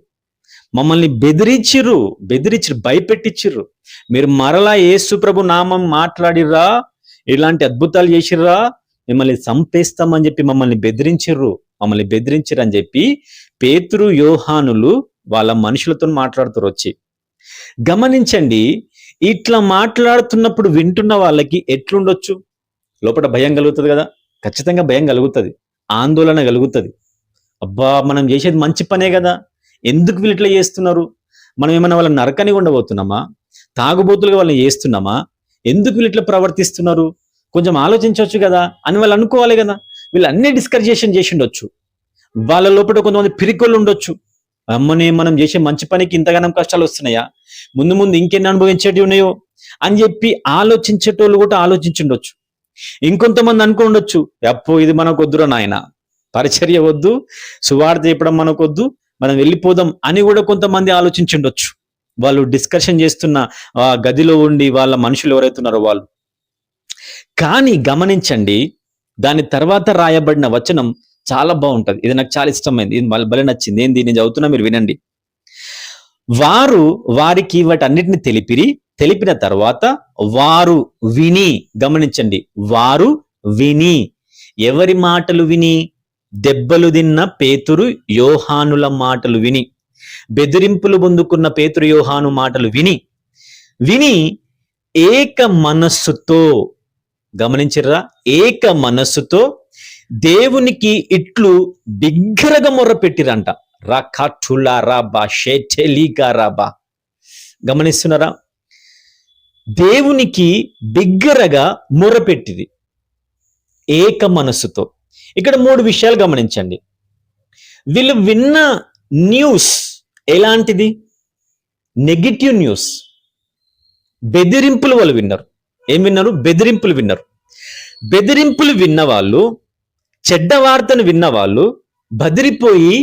మమ్మల్ని బెదిరించిర్రు, భయపెట్టించిర్రు. మీరు మరలా యేసు ప్రభు నామం మాట్లాడిర్రా, ఇలాంటి అద్భుతాలు చేసిర్రా, మిమ్మల్ని చంపేస్తామని చెప్పి మమ్మల్ని బెదిరించిర్రు అని చెప్పి పేతురు, యోహానులు వాళ్ళ మనుషులతో మాట్లాడుతారు వచ్చి. గమనించండి, ఇట్లా మాట్లాడుతున్నప్పుడు వింటున్న వాళ్ళకి ఎట్లుండొచ్చు? లోపల భయం కలుగుతుంది కదా, ఖచ్చితంగా భయం కలుగుతుంది, ఆందోళన కలుగుతుంది. అబ్బా, మనం చేసేది మంచి పనే కదా, ఎందుకు వీళ్ళు ఇట్లా చేస్తున్నారు? మనం ఏమైనా వాళ్ళని నరకని ఉండబోతున్నామా? తాగుబోతులుగా వాళ్ళని చేస్తున్నామా? ఎందుకు వీళ్ళు ఇట్లా ప్రవర్తిస్తున్నారు? కొంచెం ఆలోచించవచ్చు కదా అని వాళ్ళు అనుకోవాలి కదా. వీళ్ళు అన్ని డిస్కషన్ చేసి ఉండొచ్చు. వాళ్ళ లోపల కొంతమంది పిరికొళ్ళు ఉండొచ్చు. అమ్మని మనం చేసే మంచి పనికి ఇంతగానం కష్టాలు వస్తున్నాయా, ముందు ఇంకెన్ని అనుభవించేటివి ఉన్నాయో అని చెప్పి ఆలోచించేటోళ్ళు కూడా ఆలోచించుండొచ్చు. ఇంకొంతమంది అనుకోండొచ్చు, అప్పో ఇది మనకు వద్దురా నాయన, పరిచర్య వద్దు, సువార్త చెప్పడం మనకొద్దు, మనం వెళ్ళిపోదాం అని కూడా కొంతమంది ఆలోచించుండొచ్చు. వాళ్ళు డిస్కషన్ చేస్తున్న గదిలో ఉండి వాళ్ళ మనుషులు ఎవరైతున్నారో వాళ్ళు. కానీ గమనించండి, దాని తర్వాత రాయబడిన వచనం చాలా బాగుంటది. ఇది నాకు చాలా ఇష్టమైంది, ఇది భలే నచ్చింది. ఏంది? నేను చదువుతున్నా, మీరు వినండి. వారికి వాటన్నిటిని తెలిపిన తర్వాత వారు విని, గమనించండి, వారు విని, ఎవరి మాటలు విని? దెబ్బలు తిన్న పేతురు, యోహానుల మాటలు విని, బెదిరింపులు పొందుకున్న పేతురు, యోహాను మాటలు విని ఏక మనస్సుతో, గమనించరా, ఏక మనస్సుతో దేవునికి ఇట్లు బిగ్గరగా మొర్రపెట్టిరంట. గమనిస్తున్నారా? దేవునికి బిగ్గరగా మొర్రపెట్టింది ఏక మనస్సుతో. ఇక్కడ 3 విషయాలు గమనించండి. వీళ్ళు విన్న న్యూస్ ఎలాంటిది? నెగిటివ్ న్యూస్, బెదిరింపులు వాళ్ళు విన్నారు. ఏం విన్నారు? బెదిరింపులు విన్నారు. బెదిరింపులు విన్నవాళ్ళు, చెడ్డ వార్తను విన్నవాళ్ళు బదిరిపోయి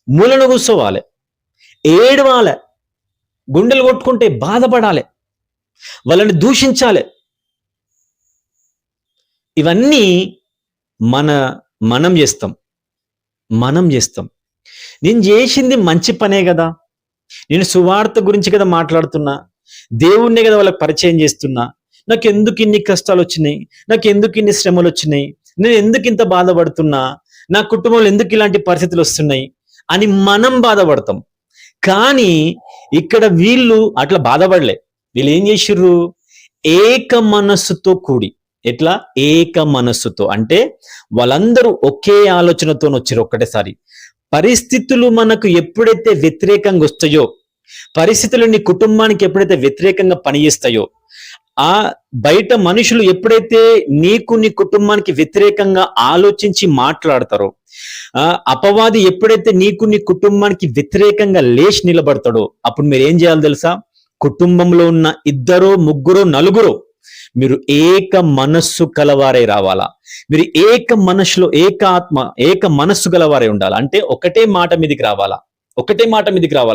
మూలన కూర్చోవాలి, ఏడవాలి, గుండెలు కొట్టుకుంటే బాధపడాలి, వాళ్ళని దూషించాలి. ఇవన్నీ మనం చేస్తాం. నేను చేసింది మంచి పనే కదా, నేను సువార్త గురించి కదా మాట్లాడుతున్నా, దేవుణ్ణే కదా వాళ్ళకి పరిచయం చేస్తున్నా, నాకు ఎందుకు ఇన్ని కష్టాలు వచ్చినాయి, నాకు ఎందుకు ఇన్ని శ్రమలు వచ్చినాయి, నేను ఎందుకు ఇంత బాధపడుతున్నా, నా కుటుంబంలో ఎందుకు ఇలాంటి పరిస్థితులు వస్తున్నాయి అని మనం బాధపడతాం. కానీ ఇక్కడ వీళ్ళు అట్లా బాధపడలే. వీళ్ళు ఏం చేసిర్రు? ఏక మనస్సుతో కూడి. ఎట్లా? ఏక మనస్సుతో అంటే వాళ్ళందరూ ఒకే ఆలోచనతో వచ్చారు ఒక్కటేసారి. పరిస్థితులు మనకు ఎప్పుడైతే వ్యతిరేకంగా వస్తాయో, పరిస్థితులు నీ కుటుంబానికి ఎప్పుడైతే వ్యతిరేకంగా పనిచేస్తాయో, ఆ బయట మనుషులు ఎప్పుడైతే నీకు, నీ కుటుంబానికి వ్యతిరేకంగా ఆలోచించి మాట్లాడతారో, అపవాది ఎప్పుడైతే నీకు, నీ కుటుంబానికి వ్యతిరేకంగా లేచి నిలబడతాడో, అప్పుడు మీరు ఏం చేయాలి తెలుసా? కుటుంబంలో ఉన్న 2, 3, 4 మీరు ఏక మనస్సు కలవారై రావాలా. మీరు ఏక మనస్సులో, ఏక మనస్సు గలవారై ఉండాలి. అంటే ఒకటే మాట మీదకి రావాలా.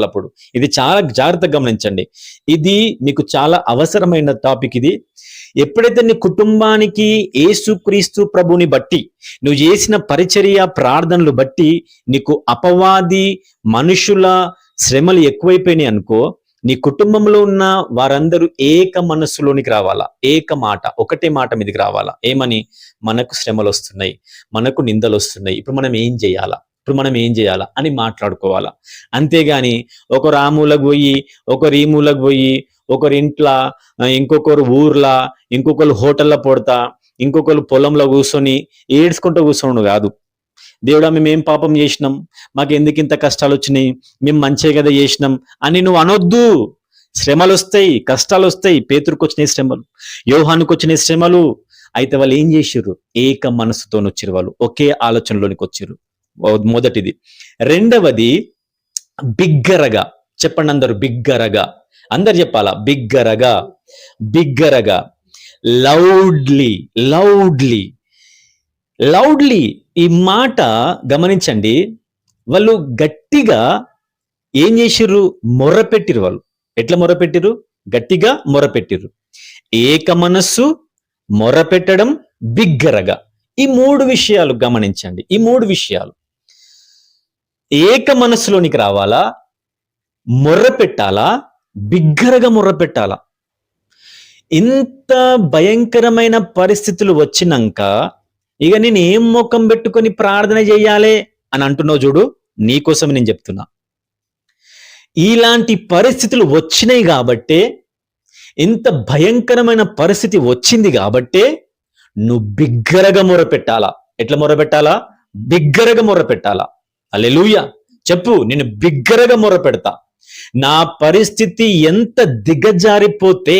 అప్పుడు ఇది చాలా జాగ్రత్తగా గమనించండి. ఇది మీకు చాలా అవసరమైన టాపిక్. ఇది ఎప్పుడైతే నీ కుటుంబానికి యేసుక్రీస్తు ప్రభుని బట్టి, నువ్వు చేసిన పరిచర్య, ప్రార్థనలు బట్టి నీకు అపవాది మనుషుల శ్రమలు ఎక్కువైపోయినాయి అనుకో, నీ కుటుంబంలో ఉన్న వారందరూ ఏక మనస్సులోనికి రావాలా. ఒకటే మాట మీదకి రావాలా. ఏమని? మనకు శ్రమలు వస్తున్నాయి, మనకు నిందలు వస్తున్నాయి, ఇప్పుడు మనం ఏం చేయాలా అని మాట్లాడుకోవాలా. అంతేగాని ఒకరు ఆ మూలకు పోయి, ఒకరు ఈ మూలకు పోయి, ఒకరి ఇంట్లో, ఇంకొకరు ఊర్లా, ఇంకొకరు హోటల్లో పొడతా, ఇంకొకరు పొలంలో కూర్చొని ఏడ్చుకుంటూ కూర్చోండు కాదు. దేవుడా మేమేం పాపం చేసినాం, మాకు ఎందుకు ఇంత కష్టాలు వచ్చినాయి, మేము మంచిగా కదా చేసినాం అని నువ్వు అనొద్దు. శ్రమలు వస్తాయి, కష్టాలు వస్తాయి. పేతురుకు వచ్చినాయి శ్రమలు, యోహానుకు వచ్చినాయి శ్రమలు. అయితే వాళ్ళు ఏం చేసిర్రు? ఏక మనసుతో వచ్చిర్రు, వాళ్ళు ఒకే ఆలోచనలోనికి వచ్చిర్రు. మొదటిది. రెండవది బిగ్గరగా. చెప్పండి అందరూ, బిగ్గరగా. అందరు చెప్పాలా? బిగ్గరగా, బిగ్గరగా, లౌడ్లీ, లౌడ్లీ, లౌడ్లీ. ఈ మాట గమనించండి. వాళ్ళు గట్టిగా ఏం చేసిర్రు? మొర్రపెట్టిరు. వాళ్ళు ఎట్లా మొర్రపెట్టిరు? గట్టిగా మొర్రపెట్టిరు. ఏక మనస్సు, మొర్రపెట్టడం, బిగ్గరగా. ఈ మూడు విషయాలు గమనించండి. ఈ మూడు విషయాలు ఏక మనస్సులోనికి రావాలా, మొర్రపెట్టాలా, బిగ్గరగా మొర్రపెట్టాలా. ఇంత భయంకరమైన పరిస్థితులు వచ్చినాక ఇక నేను ఏం ముఖం పెట్టుకొని ప్రార్థన చేయాలి అని అంటున్నావు చూడు, నీకోసం నేను చెప్తున్నా. ఇలాంటి పరిస్థితులు వచ్చినాయి కాబట్టే, ఇంత భయంకరమైన పరిస్థితి వచ్చింది కాబట్టే నువ్వు బిగ్గరగా మొరపెట్టాలా. ఎట్లా మొరపెట్టాలా? బిగ్గరగా మొరపెట్టాలా. హల్లెలూయా. చెప్పు, నేను బిగ్గరగా మొరపెడతా. నా పరిస్థితి ఎంత దిగజారిపోతే,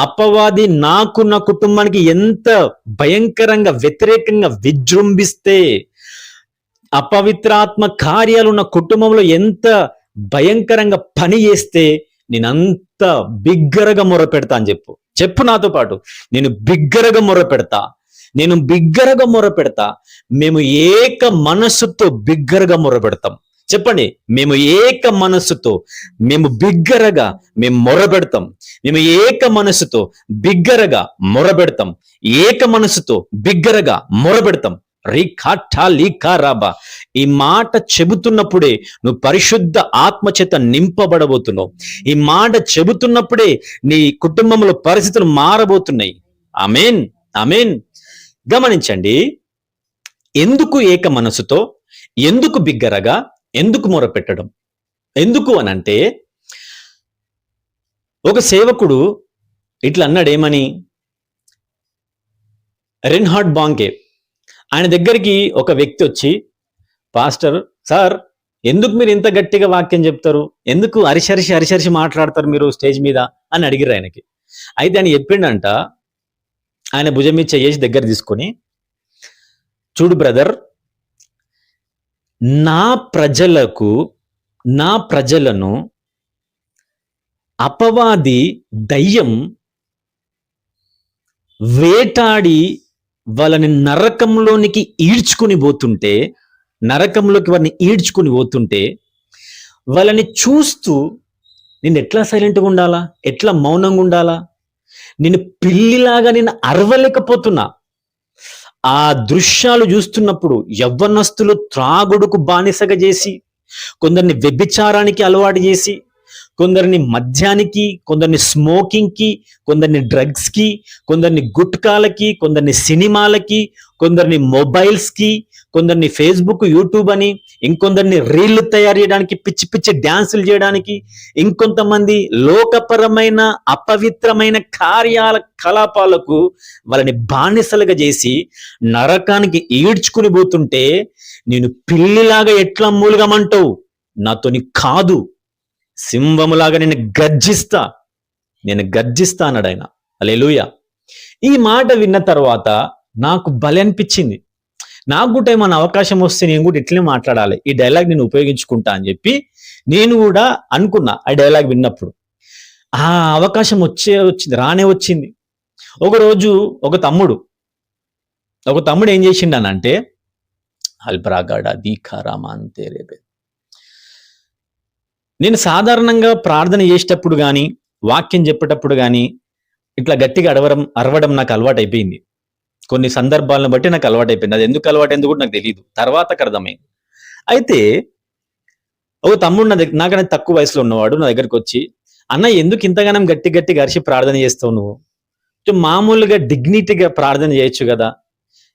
అపవాది నాకు, నా కుటుంబానికి ఎంత భయంకరంగా వ్యతిరేకంగా విజృంభిస్తే, అపవిత్రాత్మ కార్యాలు నా కుటుంబంలో ఎంత భయంకరంగా పని చేస్తే, నేనంత బిగ్గరగా మొరపెడతా అని చెప్పు. చెప్పు నాతో పాటు, నేను బిగ్గరగా మొరపెడతా, నేను బిగ్గరగా మొరపెడతా. మేము ఏక మనస్సుతో బిగ్గరగా మొరపెడతాం. చెప్పండి, మేము ఏక మనస్సుతో, మేము బిగ్గరగా మేము మొరపెడతాం. మేము ఏక మనస్సుతో బిగ్గరగా మొరపెడతాం. ఏక మనస్సుతో బిగ్గరగా మొరపెడతాం. రీకాఠాలీకారాబా. ఈ మాట చెబుతున్నప్పుడే నువ్వు పరిశుద్ధ ఆత్మచేత నింపబడబోతున్నావు. ఈ మాట చెబుతున్నప్పుడే నీ కుటుంబంలో పరిస్థితులు మారబోతున్నాయి. ఆమేన్, ఆమేన్. గమనించండి, ఎందుకు ఏక మనసుతో, ఎందుకు బిగ్గరగా, ఎందుకు మొరపెట్టడం? ఎందుకు అనంటే, ఒక సేవకుడు ఇట్లా అన్నాడు. ఏమని? రెన్హార్డ్ బాంకే, ఆయన దగ్గరికి ఒక వ్యక్తి వచ్చి, పాస్టర్ సార్, ఎందుకు మీరు ఇంత గట్టిగా వాక్యం చెప్తారు, ఎందుకు అరిశరిసి మాట్లాడతారు మీరు స్టేజ్ మీద అని అడిగిర్రు ఆయనకి. అయితే ఆయన చెప్పిండంట, ఆయన భుజం మీద చేసి దగ్గర తీసుకొని, చూడు బ్రదర్, నా ప్రజలను అపవాది దయ్యం వేటాడి వాళ్ళని నరకంలోనికి ఈడ్చుకుని పోతుంటే, నరకంలోకి వారిని ఈడ్చుకుని పోతుంటే, వాళ్ళని చూస్తూ నేను ఎట్లా సైలెంట్గా ఉండాలా, ఎట్లా మౌనంగా ఉండాలా, నేను పిల్లిలాగా నేను అరవలేకపోతున్నా. ఆ దృశ్యాలు చూస్తున్నప్పుడు యవ్వనస్తులు త్రాగుడుకు బానిసగా చేసి, కొందరిని వ్యభిచారానికి అలవాటు చేసి, కొందరిని మద్యానికి, కొందరిని స్మోకింగ్కి, కొందరిని డ్రగ్స్కి, కొందరిని గుట్కాలకి, కొందరిని సినిమాలకి, కొందరిని మొబైల్స్కి, కొందరిని ఫేస్బుక్, యూట్యూబ్ అని, ఇంకొందరిని రీళ్లు తయారు చేయడానికి, పిచ్చి పిచ్చి డ్యాన్సులు చేయడానికి, ఇంకొంతమంది లోకపరమైన అపవిత్రమైన కలాపాలకు వాళ్ళని బానిసలుగా చేసి నరకానికి ఈడ్చుకుని పోతుంటే, నేను పిల్లిలాగా ఎట్లా మూలగమంటావు? నాతోని కాదు, సింహములాగా నేను గర్జిస్తా అన్నాడు ఆయన. హల్లెలూయా. ఈ మాట విన్న తర్వాత నాకు భలే అనిపించింది. నాకు కూడా ఏమైనా అవకాశం వస్తే నేను కూడా ఇట్లనే మాట్లాడాలి, ఈ డైలాగ్ నేను ఉపయోగించుకుంటా అని చెప్పి నేను కూడా అనుకున్నా. ఆ డైలాగ్ విన్నప్పుడు ఆ అవకాశం వచ్చింది. ఒకరోజు ఒక తమ్ముడు ఏం చేసిండనంటే, అల్బ్రాగాడ దీఖారామా అంతే రేపే. నేను సాధారణంగా ప్రార్థన చేసేటప్పుడు కానీ, వాక్యం చెప్పేటప్పుడు కానీ ఇట్లా గట్టిగా అరవడం నాకు అలవాటు అయిపోయింది. కొన్ని సందర్భాలను బట్టి నాకు అలవాటు అయిపోయింది. అది ఎందుకు అలవాటైంది కూడా నాకు తెలియదు, తర్వాతకు అర్థమైంది. అయితే ఒక తమ్ముడు నాకన్నా తక్కువ వయసులో ఉన్నవాడు నా దగ్గరికి వచ్చి, అన్న ఎందుకు ఇంతగానం గట్టిగా అరిచి ప్రార్థన చేస్తావు నువ్వు? మామూలుగా డిగ్నిటీగా ప్రార్థన చేయొచ్చు కదా,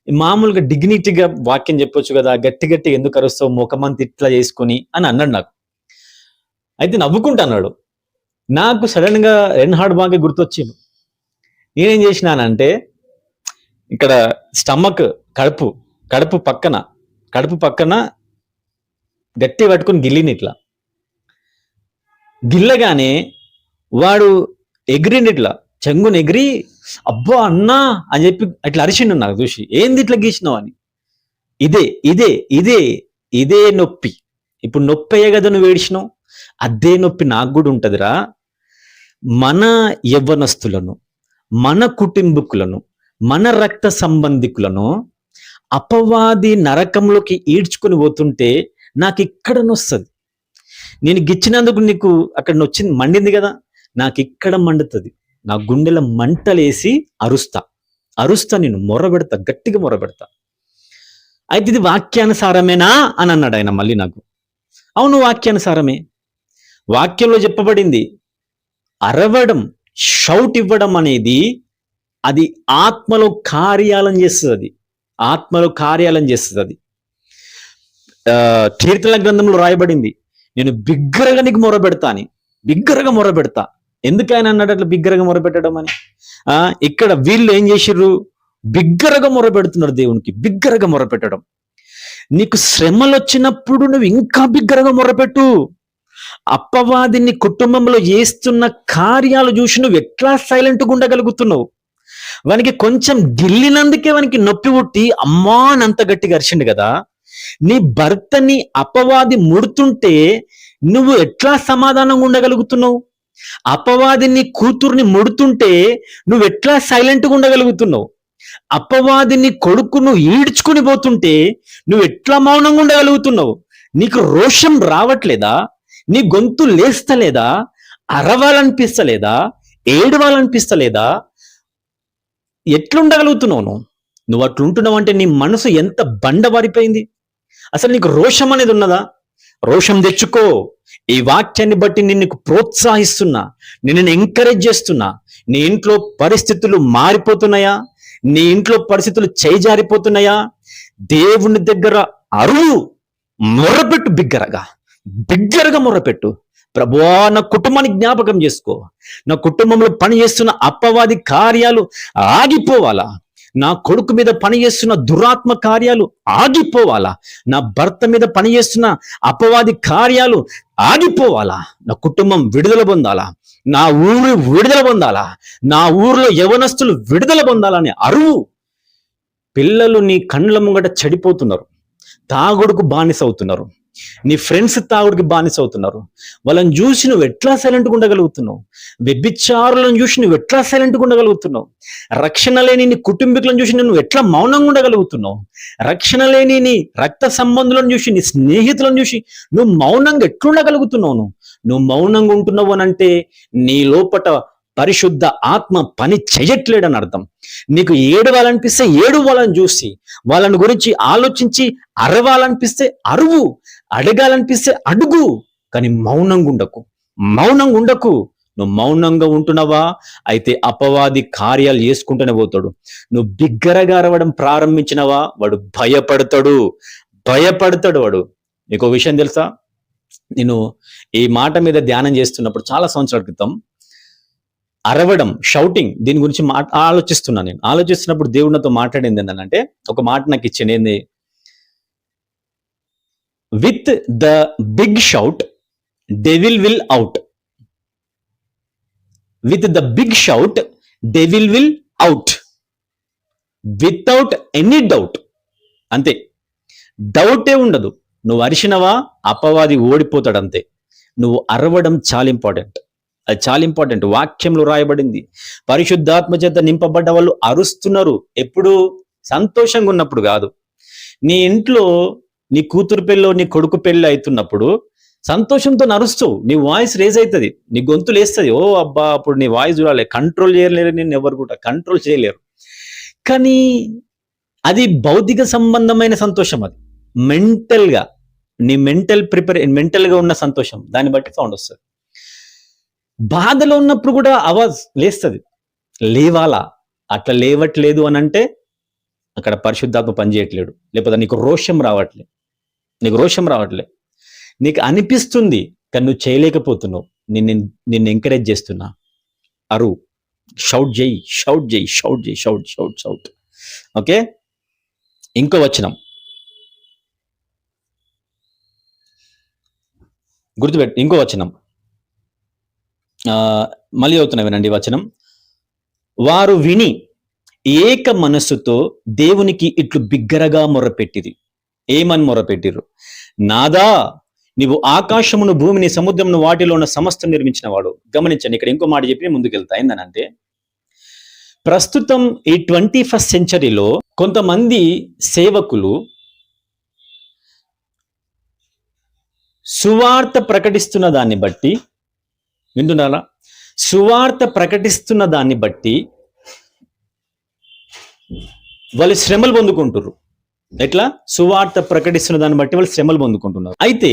మామూలుగా డిగ్నిటీగా వాక్యం చెప్పొచ్చు కదా, గట్టి ఎందుకు అరుస్తావు ముఖమంత ఇట్లా చేసుకొని అని అన్నాడు నాకు. అయితే నవ్వుకుంటున్నాడు. నాకు సడన్ గా రెన్హార్డ్ బాంకే గుర్తొచ్చింది. నేనేం చేసినానంటే, ఇక్కడ స్టమక్, కడుపు పక్కన గట్టి పట్టుకుని గిల్లిని ఇట్లా గిల్లగానే వాడు ఎగిరిండి ఇట్లా చెంగుని ఎగిరి, అబ్బా అన్నా అని చెప్పి అట్లా అరిచిండు నాకు చూసి. ఏంది ఇట్లా గీసినావు అని. ఇదే నొప్పి. ఇప్పుడు నొప్పి అయ్యే కదా నువ్వు ఏడిచినావు, అదే నొప్పి నాకు కూడా ఉంటదిరా. మన యవ్వనస్తులను, మన కుటుంబకులను, మన రక్త సంబంధికులను అపవాది నరకంలోకి ఈడ్చుకుని పోతుంటే నాకు ఇక్కడ నొస్తుంది. నేను గిచ్చినందుకు నీకు అక్కడ నొచ్చింది, మండింది కదా, నాకు ఇక్కడ మండుతుంది. నా గుండెల మంటలేసి అరుస్తా, నేను మొరబెడతా, గట్టిగా మొరబెడతా. అయితే ఇది వాక్యానుసారమేనా అని అన్నాడు ఆయన మళ్ళీ నాకు. అవును, వాక్యానుసారమే. వాక్యంలో చెప్పబడింది అరవడం, షౌట్ ఇవ్వడం అనేది అది ఆత్మలో కార్యాలను చేస్తుంది. కీర్తనల గ్రంథంలో రాయబడింది, నేను బిగ్గరగా నీకు మొరబెడతా. ఎందుకు ఆయన అన్నాడు అట్లా బిగ్గరగా మొరపెట్టడం అని? ఇక్కడ వీళ్ళు ఏం చేసిర్రు? బిగ్గరగా మొరపెడుతున్నారు దేవునికి. బిగ్గరగా మొరపెట్టడం. నీకు శ్రమలు వచ్చినప్పుడు నువ్వు ఇంకా బిగ్గరగా మొరపెట్టు. అపవాదిని కుటుంబంలో చేస్తున్న కార్యాలు చూసి నువ్వు ఎట్లా సైలెంట్గా ఉండగలుగుతున్నావు? వానికి కొంచెం గిల్లినందుకే వానికి నొప్పి పుట్టి అమ్మా అంత గట్టిగా అరిచిండు కదా. నీ భర్తని అపవాది ముడుతుంటే నువ్వు ఎట్లా సమాధానంగా ఉండగలుగుతున్నావు? అపవాదిని కూతుర్ని ముడుతుంటే నువ్వు ఎట్లా సైలెంట్గా ఉండగలుగుతున్నావు? అపవాదిని కొడుకును ఈడ్చుకుని పోతుంటే నువ్వు ఎట్లా మౌనంగా ఉండగలుగుతున్నావు? నీకు రోషం రావట్లేదా? నీ గొంతు లేస్తలేదా? అరవాలనిపిస్తలేదా? ఏడవాలనిపిస్తలేదా? ఎట్లుండగలుగుతున్నావు నువ్వు అట్లుంటున్నావు అంటే నీ మనసు ఎంత బండబారిపోయింది. అసలు నీకు రోషం అనేది ఉన్నదా? రోషం తెచ్చుకో. ఈ వాక్యాన్ని బట్టి నిన్ను ప్రోత్సహిస్తున్నా, నిన్ను ఎంకరేజ్ చేస్తున్నా. నీ ఇంట్లో పరిస్థితులు మారిపోతున్నాయా? నీ ఇంట్లో పరిస్థితులు చేజారిపోతున్నాయా? దేవుని దగ్గర అరువు, మొరపెట్టు, బిగ్గరగా మొరపెట్టు. ప్రభువా, నా కుటుంబాన్ని జ్ఞాపకం చేసుకో. నా కుటుంబంలో పనిచేస్తున్న అపవాది కార్యాలు ఆగిపోవాలా? నా కొడుకు మీద పనిచేస్తున్న దురాత్మ కార్యాలు ఆగిపోవాలా? నా భర్త మీద పనిచేస్తున్న అపవాది కార్యాలు ఆగిపోవాలా? నా కుటుంబం విడుదల పొందాలా? నా ఊరు విడుదల పొందాలా? నా ఊర్లో యవనస్తులు విడుదల పొందాలని అరువు. పిల్లలు నీ కండ్ల ముంగట చెడిపోతున్నారు, తాగుడుకు బానిస అవుతున్నారు. నీ ఫ్రెండ్స్ తాగుడికి బానిస అవుతున్నారు. వాళ్ళని చూసి నువ్వు ఎట్లా సైలెంట్గా ఉండగలుగుతున్నావు? వ్యభిచారులను చూసి నువ్వు ఎట్లా సైలెంట్గా ఉండగలుగుతున్నావు? రక్షణ లేని నీ కుటుంబీకులను చూసి నువ్వు ఎట్లా మౌనంగా ఉండగలుగుతున్నావు? రక్షణ లేని నీ రక్త సంబంధులను చూసి, నీ స్నేహితులను చూసి నువ్వు మౌనంగా ఎట్లుండగలుగుతున్నావు? నువ్వు మౌనంగా ఉంటున్నావు అని అంటే నీ లోపట పరిశుద్ధ ఆత్మ పని చెయ్యట్లేడని అర్థం. నీకు ఏడవాలనిపిస్తే ఏడువాలని చూసి, వాళ్ళని గురించి ఆలోచించి అరవాలనిపిస్తే అరువు, అడగాలనిపిస్తే అడుగు. కానీ మౌనంగా ఉండకు. నువ్వు మౌనంగా ఉంటున్నావా? అయితే అపవాది కార్యాలు చేసుకుంటూనే పోతాడు. నువ్వు బిగ్గరగా అరవడం ప్రారంభించినవా? వాడు భయపడతాడు. వాడు. నీకు ఒక విషయం తెలుసా? నేను ఈ మాట మీద ధ్యానం చేస్తున్నప్పుడు చాలా సంవత్సరాల క్రితం అరవడం, షౌటింగ్, దీని గురించి ఆలోచిస్తున్నాను. నేను ఆలోచిస్తున్నప్పుడు దేవుడు నాతో మాట్లాడింది ఏంటంటే, ఒక మాట నాకు ఇచ్చింది. ఏంది? With the big shout devil will out. With the big shout devil will out, without any doubt. అంతే, డౌటే ఉండదు. నువ్వు అరిచినవా, అపవాది ఓడిపోతాడు. అంతే. నువ్వు అరవడం చాలా ఇంపార్టెంట్. అది చాలా ఇంపార్టెంట్. వాక్యంలో రాయబడింది, పరిశుద్ధాత్మ చేత నింపబడ్డ వాళ్ళు అరుస్తున్నారు. ఎప్పుడు? సంతోషంగా ఉన్నప్పుడు కాదు. నీ ఇంట్లో నీ కూతురు పెళ్ళో నీ కొడుకు పెళ్ళి అవుతున్నప్పుడు సంతోషంతో అరుస్తావు. నీ వాయిస్ రేజ్ అవుతుంది, నీ గొంతు లేస్తుంది. ఓ అబ్బా, అప్పుడు నీ వాయిస్ చూడాలి. కంట్రోల్ చేయలేరు, నేను ఎవరు కూడా కంట్రోల్ చేయలేరు. కానీ అది భౌతిక సంబంధమైన సంతోషం. అది మెంటల్గా, నీ మెంటల్గా ఉన్న సంతోషం. దాన్ని బట్టి సౌండ్ వస్తుంది. బాధలో ఉన్నప్పుడు కూడా ఆవాజ్ లేస్తుంది. లేవాలా? అట్లా లేవట్లేదు అని అంటే అక్కడ పరిశుద్ధాత్మ పనిచేయట్లేడు. లేకపోతే నీకు రోషం రావట్లే. నీకు అనిపిస్తుంది కానీ నువ్వు చేయలేకపోతున్నావు. నిన్ను ఎంకరేజ్ చేస్తున్నా. అరు, షౌట్ చేయి. ఓకే, ఇంకో వచనం గుర్తుపెట్టి, ఇంకో వచనం మళ్ళీ అవుతున్నా వినండి వచనం. వారు విని ఏక మనస్సుతో దేవునికి ఇట్లు బిగ్గరగా మొర్రపెట్టిరి. ఏమని మొర్రపెట్టిరు? నాదా, నీవు ఆకాశమును, భూమిని, సముద్రమును, వాటిలో ఉన్న సమస్తం నిర్మించిన వాడు. గమనించండి, ఇక్కడ ఇంకో మాట చెప్పి ముందుకెళ్తా. ఏందనంటే, ప్రస్తుతం ఈ 21st సెంచరీలో కొంతమంది సేవకులు సువార్త ప్రకటిస్తున్న దాన్ని బట్టి, వింటున్నారా? సువార్త ప్రకటిస్తున్న దాన్ని బట్టి వాళ్ళు శ్రమలు పొందుకుంటున్నారు. ఎట్లా? సువార్త ప్రకటిస్తున్న దాన్ని బట్టి వాళ్ళు శ్రమలు పొందుకుంటున్నారు. అయితే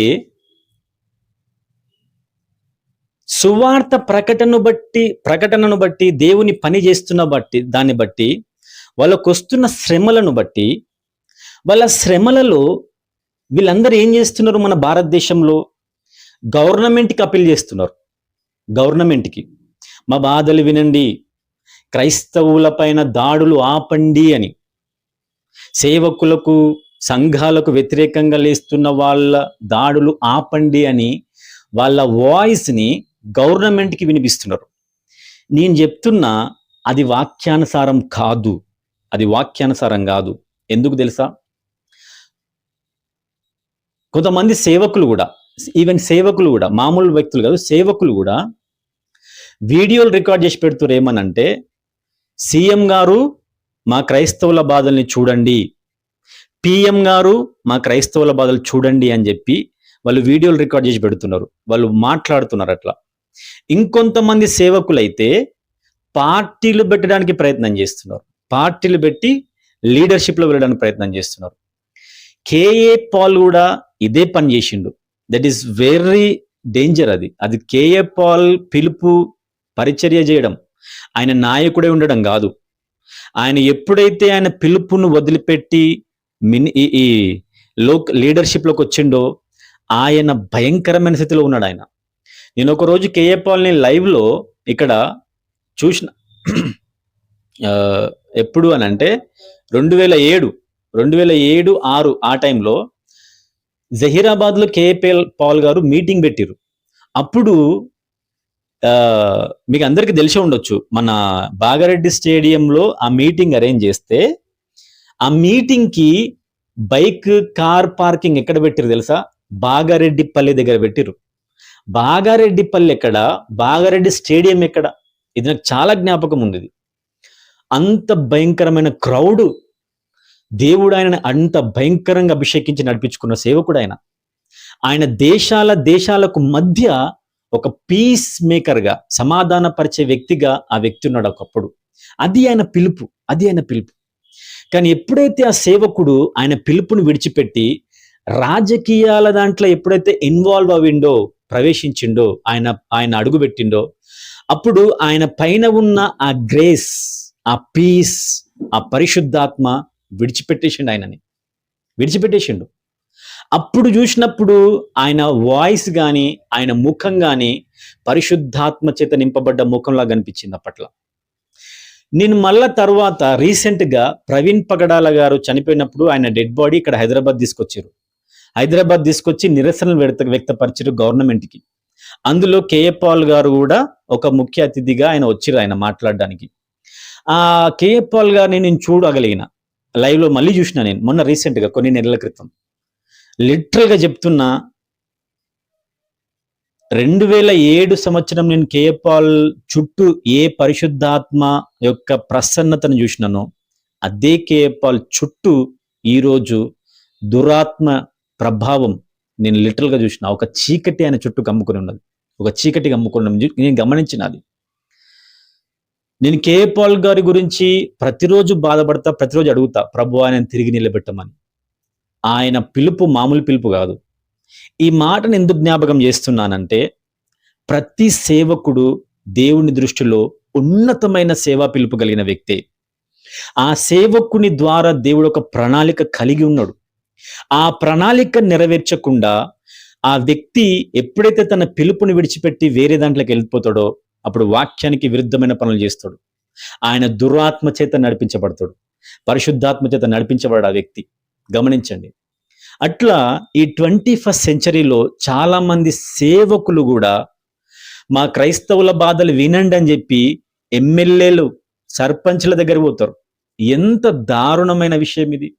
సువార్త ప్రకటనను బట్టి దేవుని పని చేస్తున్న దాన్ని బట్టి వాళ్ళకు వస్తున్న శ్రమలను బట్టి, వాళ్ళ శ్రమలలో వీళ్ళందరూ ఏం చేస్తున్నారు? మన భారతదేశంలో గవర్నమెంట్కి అప్పీల్ చేస్తున్నారు. గవర్నమెంట్కి మా బాధలు వినండి, క్రైస్తవుల పైన దాడులు ఆపండి అని, సేవకులకు, సంఘాలకు వ్యతిరేకంగా లేస్తున్న వాళ్ళ దాడులు ఆపండి అని వాళ్ళ వాయిస్ని గవర్నమెంట్కి వినిపిస్తున్నారు. నేను చెప్తున్నా, అది వాక్యానుసారం కాదు. అది వాక్యానుసారం కాదు. ఎందుకు తెలుసా? కొంతమంది సేవకులు కూడా, ఈవెన్ సేవకులు కూడా, మామూలు వ్యక్తులు కాదు, సేవకులు కూడా వీడియోలు రికార్డ్ చేసి పెడుతున్నారు. ఏమనంటే, సీఎం గారు మా క్రైస్తవుల బాధల్ని చూడండి, పిఎం గారు మా క్రైస్తవుల బాధలు చూడండి అని చెప్పి వాళ్ళు వీడియోలు రికార్డ్ చేసి పెడుతున్నారు. వాళ్ళు మాట్లాడుతున్నారు అట్లా. ఇంకొంతమంది సేవకులైతే పార్టీలు పెట్టడానికి ప్రయత్నం చేస్తున్నారు. పార్టీలు పెట్టి లీడర్షిప్లో వెళ్ళడానికి ప్రయత్నం చేస్తున్నారు. కేఏ పాల్ కూడా ఇదే పని చేసిండు. That is very danger. అది కేఏ పాల్ పిలుపు, పరిచర్య చేయడం, ఆయన నాయకుడే ఉండడం కాదు. ఆయన ఎప్పుడైతే ఆయన పిలుపును వదిలిపెట్టి ఈ లీడర్షిప్లోకి వచ్చిండో, ఆయన భయంకరమైన స్థితిలో ఉన్నాడు. నేను ఒకరోజు కేఏ పాల్ని లైవ్లో ఇక్కడ చూసిన. ఎప్పుడు అని అంటే 2007-6 ఆ టైంలో జహీరాబాద్లో కేఏ పాల్ గారు మీటింగ్ పెట్టిరు. అప్పుడు మీకు అందరికీ తెలిసే ఉండొచ్చు, మన బాగారెడ్డి స్టేడియంలో ఆ మీటింగ్ అరేంజ్ చేస్తే ఆ మీటింగ్కి బైక్, కార్ పార్కింగ్ ఎక్కడ పెట్టిరు తెలుసా? బాగారెడ్డిపల్లి దగ్గర పెట్టిరు. బాగారెడ్డిపల్లి ఎక్కడ? బాగారెడ్డి స్టేడియం ఎక్కడ? ఇది నాకు చాలా జ్ఞాపకం ఉంది. అంత భయంకరమైన క్రౌడ్. దేవుడు ఆయనను అంత భయంకరంగా అభిషేకించి నడిపించుకున్న సేవకుడు ఆయన. ఆయన దేశాలకు మధ్య ఒక పీస్ మేకర్గా, సమాధానపరిచే వ్యక్తిగా ఆ వ్యక్తి ఉన్నాడు ఒకప్పుడు. అది ఆయన పిలుపు. కానీ ఎప్పుడైతే ఆ సేవకుడు ఆయన పిలుపుని విడిచిపెట్టి రాజకీయాల దాంట్లో ఎప్పుడైతే ఇన్వాల్వ్ అయిండో, ప్రవేశించిండో, ఆయన అడుగుపెట్టిండో, అప్పుడు ఆయన పైన ఉన్న ఆ గ్రేస్, ఆ పీస్, ఆ పరిశుద్ధాత్మ విడిచిపెట్టేసిండు. అప్పుడు చూసినప్పుడు ఆయన వాయిస్ కానీ, ఆయన ముఖం కానీ పరిశుద్ధాత్మ చేత నింపబడ్డ ముఖంలా కనిపించింది అప్పట్లో. నేను మళ్ళా తర్వాత రీసెంట్గా ప్రవీణ్ పగడాల గారు చనిపోయినప్పుడు ఆయన డెడ్ బాడీ ఇక్కడ హైదరాబాద్ తీసుకొచ్చి నిరసనలు వ్యక్తపరిచారు గవర్నమెంట్కి. అందులో కేఏ పాల్ గారు కూడా ఒక ముఖ్య అతిథిగా ఆయన వచ్చిరు, ఆయన మాట్లాడడానికి. ఆ కేఏ పాల్ గారిని నేను చూడగలిగిన లైవ్లో మళ్ళీ చూసిన. నేను మొన్న రీసెంట్గా కొన్ని నెలల క్రితం లిటరల్గా చెప్తున్నా, 2007 సంవత్సరం నేను కేఏ పాల్ చుట్టూ ఏ పరిశుద్ధాత్మ యొక్క ప్రసన్నతను చూసినానో, అదే కేఏ పాల్ చుట్టూ ఈరోజు దురాత్మ ప్రభావం నేను లిటరల్గా చూసిన. ఒక చీకటి ఆయన చుట్టూ కమ్ముకుని ఉన్నది. నేను గమనించినది. నేను కేఏ పాల్ గారి గురించి ప్రతిరోజు బాధపడతా, ప్రతిరోజు అడుగుతా, ప్రభు ఆయన తిరిగి నిలబెట్టమని. ఆయన పిలుపు మామూలు పిలుపు కాదు. ఈ మాటను ఎందుకు జ్ఞాపకం చేస్తున్నానంటే, ప్రతి సేవకుడు దేవుని దృష్టిలో ఉన్నతమైన సేవా పిలుపు కలిగిన వ్యక్తే. ఆ సేవకుని ద్వారా దేవుడు ఒక ప్రణాళిక కలిగి ఉన్నాడు. ఆ ప్రణాళిక నెరవేర్చకుండా ఆ వ్యక్తి ఎప్పుడైతే తన పిలుపుని విడిచిపెట్టి వేరే దాంట్లోకి వెళ్ళిపోతాడో, అప్పుడు వాక్యానికి విరుద్ధమైన పనులు చేస్తాడు. ఆయన దురాత్మ చేత నడిపించబడతాడు. పరిశుద్ధాత్మ చేత నడిపించబడ్డ ఆ వ్యక్తి. గమనించండి. అట్లా ఈ 21st సెంచరీలో చాలా మంది సేవకులు కూడా మా క్రైస్తవుల బాధలు వినండి అని చెప్పి ఎమ్మెల్యేలు, సర్పంచ్ల దగ్గర పోతారు. ఎంత దారుణమైన విషయం ఇది.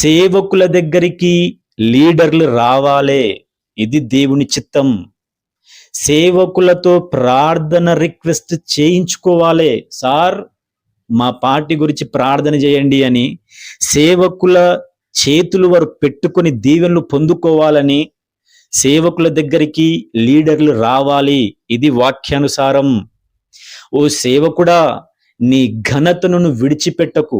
సేవకుల దగ్గరికి లీడర్లు రావాలే, ఇది దేవుని చిత్తం. సేవకులతో ప్రార్థన రిక్వెస్ట్ చేయించుకోవాలి. సార్ మా పార్టీ గురించి ప్రార్థన చేయండి అని సేవకుల చేతులు వారు పెట్టుకొని దీవెనలు పొందుకోవాలని సేవకుల దగ్గరికి లీడర్లు రావాలి. ఇది వాక్యానుసారం. ఓ సేవకుడా, నీ ఘనతను నువ్వు విడిచిపెట్టకు.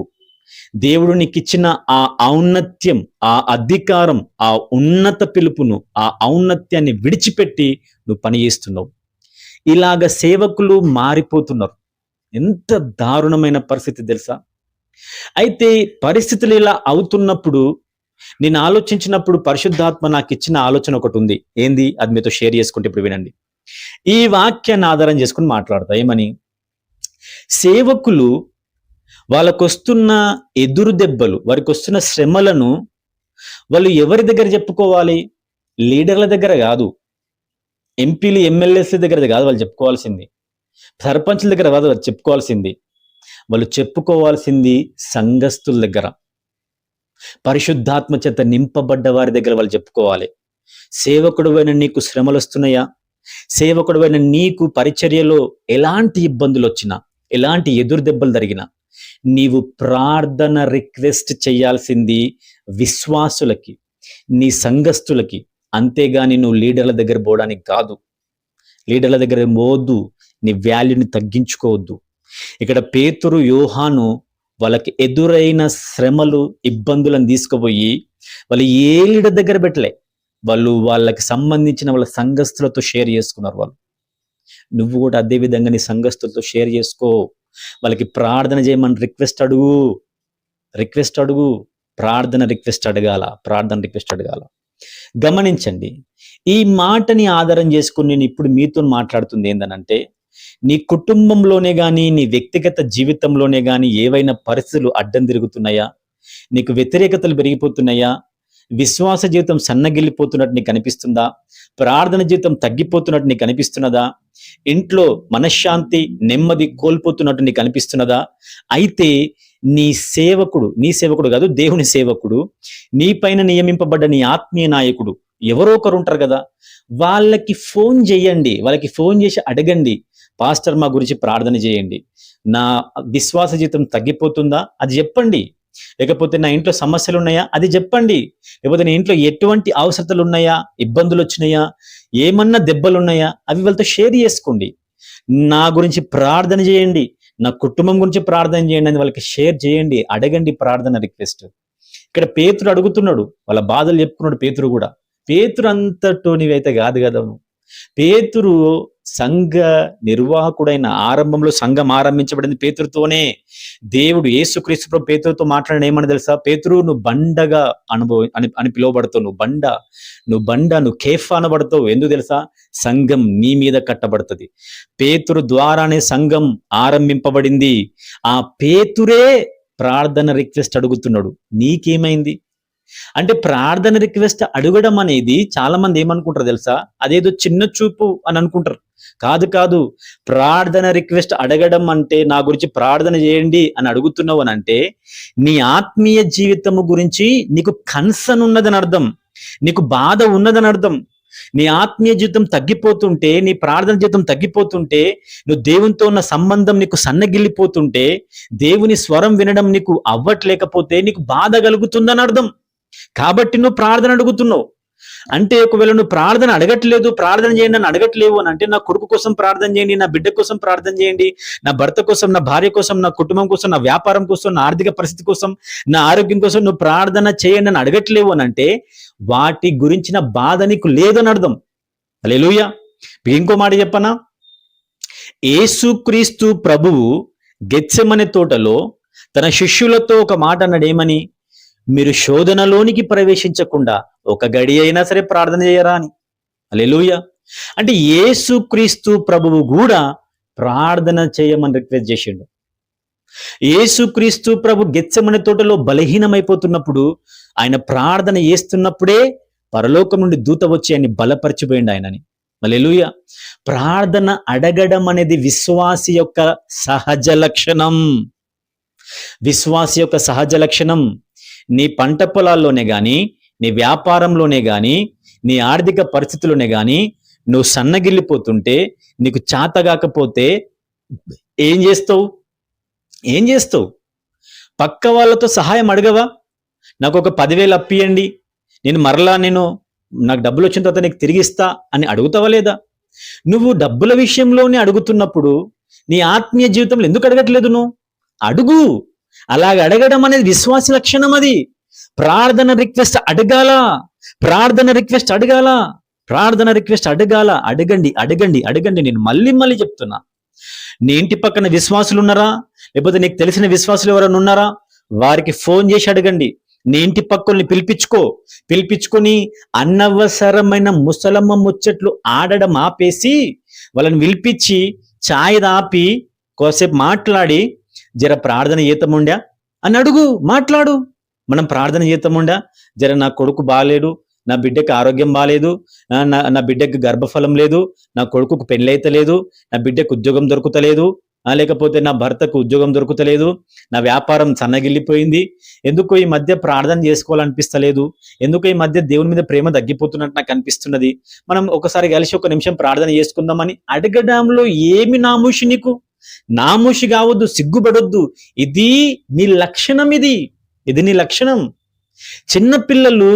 దేవుడు నీకిచ్చిన ఆ ఔన్నత్యం, ఆ అధికారం, ఆ ఉన్నత పిలుపును, ఆ ఔన్నత్యాన్ని విడిచిపెట్టి నువ్వు పని చేస్తున్నావు. ఇలాగ సేవకులు మారిపోతున్నారు. ఎంత దారుణమైన పరిస్థితి తెలుసా? అయితే పరిస్థితులు ఇలా అవుతున్నప్పుడు నేను ఆలోచించినప్పుడు పరిశుద్ధాత్మ నాకు ఇచ్చిన ఆలోచన ఒకటి ఉంది. ఏంది? అది మీతో షేర్ చేసుకుంటే ఇప్పుడు వినండి. ఈ వాక్యాన్ని ఆధారం చేసుకుని మాట్లాడతా. ఏమని? సేవకులు వాళ్ళకు వస్తున్న ఎదురు దెబ్బలు, వారికి వస్తున్న శ్రమలను వాళ్ళు ఎవరి దగ్గర చెప్పుకోవాలి? లీడర్ల దగ్గర కాదు, ఎంపీలు ఎమ్మెల్యేస్ దగ్గర కాదు వాళ్ళు చెప్పుకోవాల్సింది, సర్పంచ్ల దగ్గర కాదు వాళ్ళు చెప్పుకోవాల్సింది. వాళ్ళు చెప్పుకోవాల్సింది సంఘస్థుల దగ్గర, పరిశుద్ధాత్మ చేత నింపబడ్డ వారి దగ్గర వాళ్ళు చెప్పుకోవాలి. సేవకుడువైన నీకు శ్రమలు వస్తున్నాయా? సేవకుడువైన నీకు పరిచర్యలో ఎలాంటి ఇబ్బందులు వచ్చినా, ఎలాంటి ఎదురు దెబ్బలు జరిగినా నీవు ప్రార్థన రిక్వెస్ట్ చేయాల్సింది విశ్వాసులకి, నీ సంఘస్థులకి. అంతేగాని నువ్వు లీడర్ల దగ్గర పోవడానికి కాదు. లీడర్ల దగ్గర పోవద్దు, నీ వాల్యూని తగ్గించుకోవద్దు. ఇక్కడ పేతురు, యోహాను వాళ్ళకి ఎదురైన శ్రమలు, ఇబ్బందులను తీసుకుపోయి వాళ్ళు ఏ లీడర్ దగ్గర పెట్టలే, వాళ్ళు వాళ్ళకి సంబంధించిన వాళ్ళ సంఘస్థులతో షేర్ చేసుకున్నారు. వాళ్ళు నువ్వు కూడా అదే విధంగా నీ సంఘస్థులతో షేర్ చేసుకో. వాళ్ళకి ప్రార్థన చేయమని రిక్వెస్ట్ అడుగు. ప్రార్థన రిక్వెస్ట్ అడగాల. గమనించండి, ఈ మాటని ఆధారం చేసుకుని నేను ఇప్పుడు మీతో మాట్లాడుతుంది ఏందనంటే, నీ కుటుంబంలోనే కానీ, నీ వ్యక్తిగత జీవితంలోనే కానీ ఏవైనా పరిస్థితులు అడ్డం తిరుగుతున్నాయా? నీకు వ్యతిరేకతలు పెరిగిపోతున్నాయా? విశ్వాస జీవితం సన్నగిల్లిపోతున్నట్టు నీకు అనిపిస్తుందా? ప్రార్థన జీవితం తగ్గిపోతున్నట్టు నీకు అనిపిస్తున్నదా? ఇంట్లో మనశ్శాంతి, నెమ్మది కోల్పోతున్నట్టు నీకు అనిపిస్తున్నదా? అయితే నీ సేవకుడు కాదు, దేవుని సేవకుడు, నీ పైన నియమింపబడ్డ నీ ఆత్మీయ నాయకుడు ఎవరో ఒకరు ఉంటారు కదా, వాళ్ళకి ఫోన్ చేయండి. వాళ్ళకి ఫోన్ చేసి అడగండి, పాస్టర్ మా గురించి ప్రార్థన చేయండి, నా విశ్వాస జీవితం తగ్గిపోతుందా అది చెప్పండి. లేకపోతే నా ఇంట్లో సమస్యలు ఉన్నాయా అది చెప్పండి. లేకపోతే నా ఇంట్లో ఎటువంటి అవసరతలు ఉన్నాయా, ఇబ్బందులు వచ్చినాయా, ఏమన్నా దెబ్బలు ఉన్నాయా, అవి వాళ్ళతో షేర్ చేసుకోండి. నా గురించి ప్రార్థన చేయండి, నా కుటుంబం గురించి ప్రార్థన చేయండి అని వాళ్ళకి షేర్ చేయండి. అడగండి ప్రార్థన రిక్వెస్ట్. ఇక్కడ పేతురు అడుగుతున్నాడు, వాళ్ళ బాధలు చెప్పుకున్నాడు. పేతురు అంతటోనివైతే కాదు కదా. పేతురు సంఘ నిర్వాహకుడైన, ఆరంభంలో సంఘం ఆరంభించబడింది పేతురుతోనే. దేవుడు యేసుక్రీస్తు ప్రభు పేతురుతో మాట్లాడిన ఏమని తెలుసా? పేతురు, నువ్వు బండగా అని పిలువబడతావు. నువ్వు బండ, నువ్వు కేఫా అనబడతావు. ఎందుకు తెలుసా? సంఘం నీ మీద కట్టబడుతుంది. పేతురు ద్వారానే సంఘం ఆరంభింపబడింది. ఆ పేతురే ప్రార్థన రిక్వెస్ట్ అడుగుతున్నాడు. నీకేమైంది? అంటే ప్రార్థన రిక్వెస్ట్ అడగడం అనేది చాలా మంది ఏమనుకుంటారు తెలుసా? అదేదో చిన్న చూపు అని అనుకుంటారు. కాదు. ప్రార్థన రిక్వెస్ట్ అడగడం అంటే, నా గురించి ప్రార్థన చేయండి అని అడుగుతున్నావు అని అంటే, నీ ఆత్మీయ జీవితము గురించి నీకు కన్సర్న్ ఉన్నదని అర్థం, నీకు బాధ ఉన్నదని అర్థం. నీ ఆత్మీయ జీవితం తగ్గిపోతుంటే, నీ ప్రార్థన జీవితం తగ్గిపోతుంటే, నువ్వు దేవునితో ఉన్న సంబంధం నీకు సన్నగిల్లిపోతుంటే, దేవుని స్వరం వినడం నీకు అవ్వట్లేకపోతే నీకు బాధ కలుగుతుందని అర్థం. కాబట్టి నువ్వు ప్రార్థన అడుగుతున్నావు. అంటే ఒకవేళ నువ్వు ప్రార్థన అడగట్లేదు, ప్రార్థన చేయండి అని అడగట్లేవు అని అంటే, నా కొడుకు కోసం ప్రార్థన చేయండి, నా బిడ్డ కోసం ప్రార్థన చేయండి, నా భర్త కోసం, నా భార్య కోసం, నా కుటుంబం కోసం, నా వ్యాపారం కోసం, నా ఆర్థిక పరిస్థితి కోసం, నా ఆరోగ్యం కోసం నువ్వు ప్రార్థన చేయండి అని అడగట్లేవు అని అంటే, వాటి గురించిన బాధ నీకు లేదని అర్థం. హల్లెలూయా. ఇంకో మాట చెప్పనా? యేసుక్రీస్తు ప్రభువు గెత్సెమనే తోటలో తన శిష్యులతో ఒక మాట అన్నాడు. ఏమని? మీరు శోధనలోనికి ప్రవేశించకుండా ఒక గడి అయినా సరే ప్రార్థన చేయరా అని. హల్లెలూయా. అంటే యేసుక్రీస్తు ప్రభువు కూడా ప్రార్థన చేయమని రిక్వెస్ట్ చేసిండు. యేసుక్రీస్తు ప్రభు గెత్సెమనే తోటలో బలహీనమైపోతున్నప్పుడు, ఆయన ప్రార్థన చేస్తున్నప్పుడే పరలోకం నుండి దూత వచ్చి ఆయన్ని బలపరిచిపోయింది ఆయనని. హల్లెలూయా. ప్రార్థన అడగడం అనేది విశ్వాసి యొక్క సహజ లక్షణం. విశ్వాసి యొక్క సహజ లక్షణం. నీ పంట పొలాల్లోనే కానీ, నీ వ్యాపారంలోనే కానీ, నీ ఆర్థిక పరిస్థితుల్లోనే కానీ నువ్వు సన్నగిల్లిపోతుంటే, నీకు చేతగాకపోతే ఏం చేస్తావు? ఏం చేస్తావు? పక్క వాళ్ళతో సహాయం అడగవా? నాకు ఒక 10,000 అప్పియండి, నాకు డబ్బులు వచ్చిన తర్వాత నీకు తిరిగిస్తా అని అడుగుతావా లేదా? నువ్వు డబ్బుల విషయంలోనే అడుగుతున్నప్పుడు నీ ఆత్మీయ జీవితంలో ఎందుకు అడగట్లేదు? నువ్వు అడుగు. అలాగ అడగడం అనేది విశ్వాస లక్షణం. అది ప్రార్థన రిక్వెస్ట్ అడగాల. అడగండి. నేను మళ్ళీ చెప్తున్నా. నీ ఇంటి పక్కన విశ్వాసులు ఉన్నారా? లేకపోతే నీకు తెలిసిన విశ్వాసులు ఎవరైనా ఉన్నారా? వారికి ఫోన్ చేసి అడగండి. నీ ఇంటి పక్కల్ని పిలిపించుకొని అనవసరమైన ముసలమ్మ ముచ్చట్లు ఆడడం ఆపేసి వాళ్ళని పిలిపించి ఛాయ్ దాపి కోసేపు మాట్లాడి, జర ప్రార్థన చేతముండా అని అడుగు. మాట్లాడు. మనం ప్రార్థన చేతముండా, జర నా కొడుకు బాగాలేడు, నా బిడ్డకి ఆరోగ్యం బాగాలేదు, నా బిడ్డకి గర్భఫలం లేదు, నా కొడుకుకు పెళ్ళైతలేదు, నా బిడ్డకు ఉద్యోగం దొరుకుతలేదు, లేకపోతే నా భర్తకు ఉద్యోగం దొరుకుతలేదు, నా వ్యాపారం సన్నగిల్లిపోయింది, ఎందుకో ఈ మధ్య ప్రార్థన చేసుకోవాలనిపిస్తలేదు, ఎందుకో ఈ మధ్య దేవుని మీద ప్రేమ తగ్గిపోతున్నట్టు నాకు అనిపిస్తున్నది, మనం ఒకసారి కలిసి 1 నిమిషం ప్రార్థన చేసుకుందామని అడగడంలో ఏమి నామూషి? నీకు నామూషి కావద్దు, సిగ్గుపడొద్దు. ఇది నీ లక్షణం. ఇది నీ లక్షణం. చిన్నపిల్లలు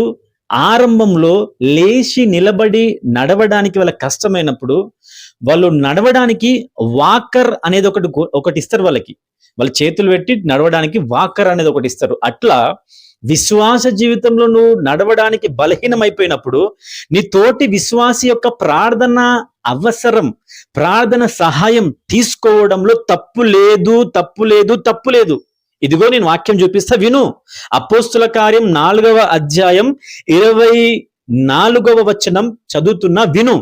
ఆరంభంలో లేచి నిలబడి నడవడానికి వాళ్ళ కష్టమైనప్పుడు, వాళ్ళు నడవడానికి వాకర్ అనేది ఒకటి ఇస్తారు వాళ్ళకి. వాళ్ళు చేతులు పెట్టి నడవడానికి వాకర్ అనేది ఒకటి ఇస్తారు. అట్లా విశ్వాస జీవితంలో నువ్వు నడవడానికి బలహీనమైపోయినప్పుడు నీ తోటి విశ్వాసి యొక్క ప్రార్థన అవసరం, ప్రార్థన సహాయం తీసుకోవడంలో తప్పు లేదు. ఇదిగో నేను వాక్యం చూపిస్తా, విను. అపోస్తుల కార్యం 4వ అధ్యాయం 24వ వచనం చదువుతున్నా, విను.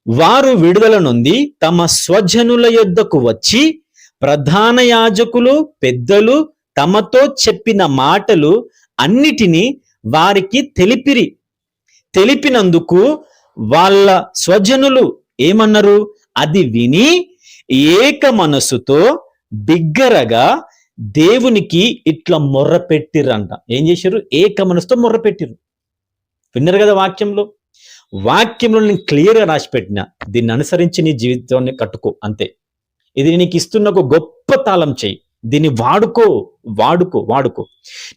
వారు విడుదల నొంది తమ స్వజనుల యొద్దకు వచ్చి ప్రధాన యాజకులు పెద్దలు తమతో చెప్పిన మాటలు అన్నిటినీ వారికి తెలిపినందుకు వాళ్ళ స్వజనులు ఏమన్నారు? అది విని ఏక మనస్సుతో బిగ్గరగా దేవునికి ఇట్లా మొర్రపెట్టిరంట. ఏం చేశారు? ఏక మనసుతో మొర్రపెట్టిరు. విన్నారు కదా వాక్యంలో నేను క్లియర్గా రాసి పెట్టిన, దీన్ని అనుసరించి నీ జీవితాన్ని కట్టుకో, అంతే. ఇది నీకు ఇస్తున్న ఒక గొప్ప తాళం చెయ్యి, దీన్ని వాడుకో.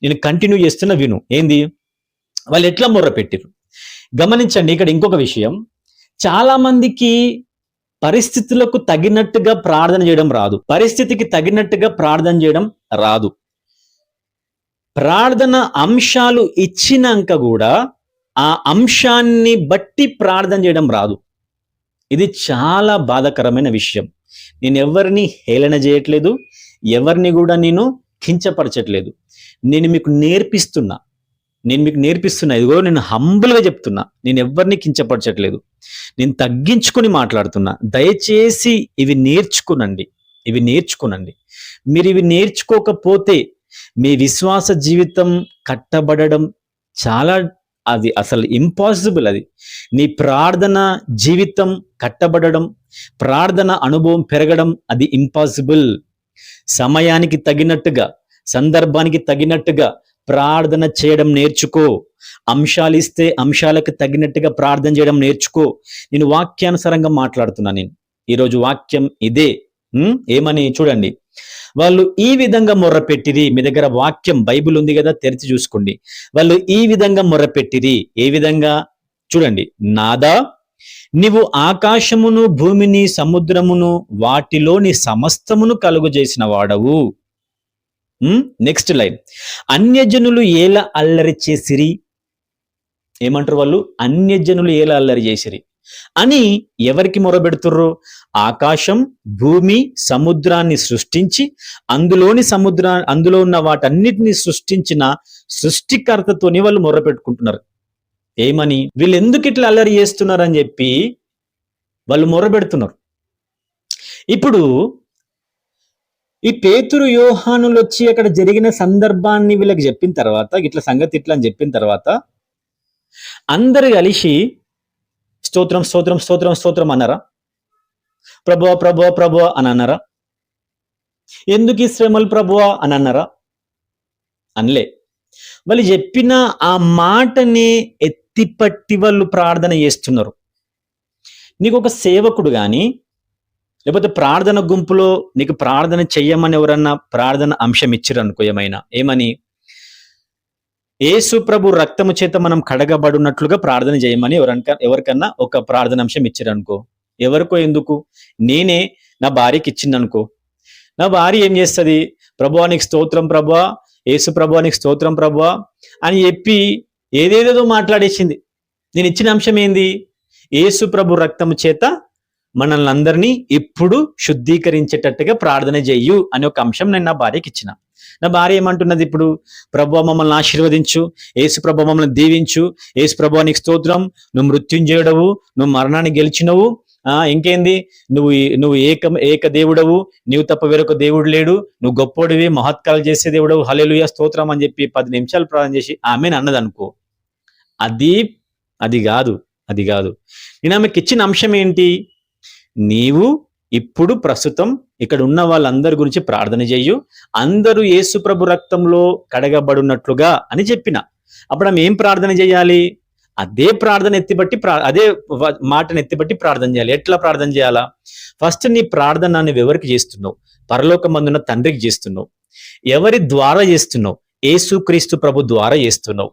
నేను కంటిన్యూ చేస్తున్న, విను. ఏంది? వాళ్ళు ఎట్లా మొర్రపెట్టిరు గమనించండి. ఇక్కడ ఇంకొక విషయం, చాలా మందికి పరిస్థితులకు తగినట్టుగా ప్రార్థన చేయడం రాదు. పరిస్థితికి తగినట్టుగా ప్రార్థన చేయడం రాదు. ప్రార్థన అంశాలు ఇచ్చినాక కూడా ఆ అంశాన్ని బట్టి ప్రార్థన చేయడం రాదు. ఇది చాలా బాధాకరమైన విషయం. నేను ఎవరిని హేళన చేయట్లేదు, ఎవరిని కూడా నేను కించపరచట్లేదు. నేను మీకు నేర్పిస్తున్నా. ఇదిగో నేను హంబుల్గా చెప్తున్నా. నేను ఎవరిని కించపరచట్లేదు, నేను తగ్గించుకొని మాట్లాడుతున్నా. దయచేసి ఇవి నేర్చుకునండి. మీరు ఇవి నేర్చుకోకపోతే మీ విశ్వాస జీవితం కట్టబడడం అది అసలు ఇంపాసిబుల్. అది నీ ప్రార్థన జీవితం కట్టబడడం, ప్రార్థన అనుభవం పెరగడం అది ఇంపాసిబుల్. సమయానికి తగినట్టుగా, సందర్భానికి తగినట్టుగా ప్రార్థన చేయడం నేర్చుకో. అంశాలు ఇస్తే అంశాలకు తగినట్టుగా ప్రార్థన చేయడం నేర్చుకో. నేను వాక్యానుసారంగా మాట్లాడుతున్నా. నేను ఈరోజు వాక్యం ఇదే. ఏమని చూడండి. వాళ్ళు ఈ విధంగా మొర్రపెట్టిరి. మీ దగ్గర వాక్యం బైబిల్ ఉంది కదా, తెరిచి చూసుకోండి. వాళ్ళు ఈ విధంగా మొర్రపెట్టిరి. ఏ విధంగా? చూడండి. నాదా, నీవు ఆకాశమును భూమిని సముద్రమును వాటిలోని సమస్తమును కలుగజేసిన వాడవు. నెక్స్ట్ లైన్, అన్యజనులు ఏలా అల్లరి చేసిరి. ఏమంటారు వాళ్ళు? అన్యజనులు ఏలా అల్లరి చేసిరి అని ఎవరికి మొరబెడుతుర్రు? ఆకాశం భూమి సముద్రాన్ని సృష్టించి అందులో ఉన్న వాటన్నిటిని సృష్టించిన సృష్టికర్తతోని వాళ్ళు మొరపెట్టుకుంటున్నారు. ఏమని? వీళ్ళు ఎందుకు ఇట్లా అల్లరి చేస్తున్నారు అని చెప్పి వాళ్ళు మొరబెడుతున్నారు. ఇప్పుడు ఈ పేతురు యోహానులు వచ్చి అక్కడ జరిగిన సందర్భాన్ని వీళ్ళకి చెప్పిన తర్వాత, ఇట్లా సంగతి ఇట్లా అని చెప్పిన తర్వాత అందరు కలిసి స్తోత్రం స్తోత్రం స్తోత్రం స్తోత్రం అన్నారా? ప్రభువా ప్రభువా ప్రభువా అని అన్నారా? ఎందుకు ఈ శ్రమలు ప్రభువా అని అన్నారా? అనలే. వాళ్ళు చెప్పిన ఆ మాటని ఎత్తిపట్టి వాళ్ళు ప్రార్థన చేస్తున్నారు. నీకు ఒక సేవకుడు కానీ లేకపోతే ప్రార్థన గుంపులో నీకు ప్రార్థన చెయ్యమని ఎవరన్నా ప్రార్థన అంశం ఇచ్చిరు అనుకో, ఏమని యేసు ప్రభు రక్తము చేత మనం కడగబడినట్లుగా ప్రార్థన చేయమని ఎవరికన్నా ఒక ప్రార్థన అంశం ఇచ్చిరు అనుకో, ఎవరికో ఎందుకు, నేనే నా భార్యకి ఇచ్చిందనుకో, నా భార్య ఏం చేస్తుంది, ప్రభువా నీకు స్తోత్రం ప్రభువా, యేసు ప్రభువా నీకు స్తోత్రం ప్రభువా అని చెప్పి ఏదేదేదో మాట్లాడేసింది. నేను ఇచ్చిన అంశం ఏంది, యేసు ప్రభు రక్తము చేత మనల్ని అందరినీ ఇప్పుడు శుద్ధీకరించేటట్టుగా ప్రార్థన చెయ్యు అనే ఒక అంశం నేను నా భార్యకి ఇచ్చిన. నా భార్య ఏమంటున్నది ఇప్పుడు, ప్రభువా మమ్మల్ని ఆశీర్వదించు, యేసు ప్రభువా మమ్మల్ని దీవించు, యేసు ప్రభువా నీకు స్తోత్రం, నువ్వు మృత్యుంజయుడవు, నువ్వు మరణాన్ని గెలిచినవు, ఇంకేంది, నువ్వు ఏక దేవుడవు, నీవు తప్ప వేరొక దేవుడు లేడు, నువ్వు గొప్పోడివి, మహత్కాలు చేసే దేవుడవు, హల్లెలూయా స్తోత్రం అని చెప్పి 10 నిమిషాలు ప్రార్థన చేసి ఆమెను అన్నది అనుకో, అది కాదు. నేను ఆమెకి ఇచ్చిన అంశం ఏంటి, నీవు ఇప్పుడు ప్రస్తుతం ఇక్కడ ఉన్న వాళ్ళందరి గురించి ప్రార్థన చెయ్యు, అందరూ యేసు ప్రభు రక్తంలో కడగబడినట్లుగా అని చెప్పిన. అప్పుడు ఆమె ఏం ప్రార్థన చేయాలి, అదే ప్రార్థన ఎత్తిబట్టి అదే మాటను ఎత్తిబట్టి ప్రార్థన చేయాలి. ఎట్లా ప్రార్థన చేయాలా, ఫస్ట్ నీ ప్రార్థన నువ్వు ఎవరికి చేస్తున్నావు, పరలోకమందున్న తండ్రికి చేస్తున్నావు. ఎవరి ద్వారా చేస్తున్నావు, యేసుక్రీస్తు ప్రభు ద్వారా చేస్తున్నావు.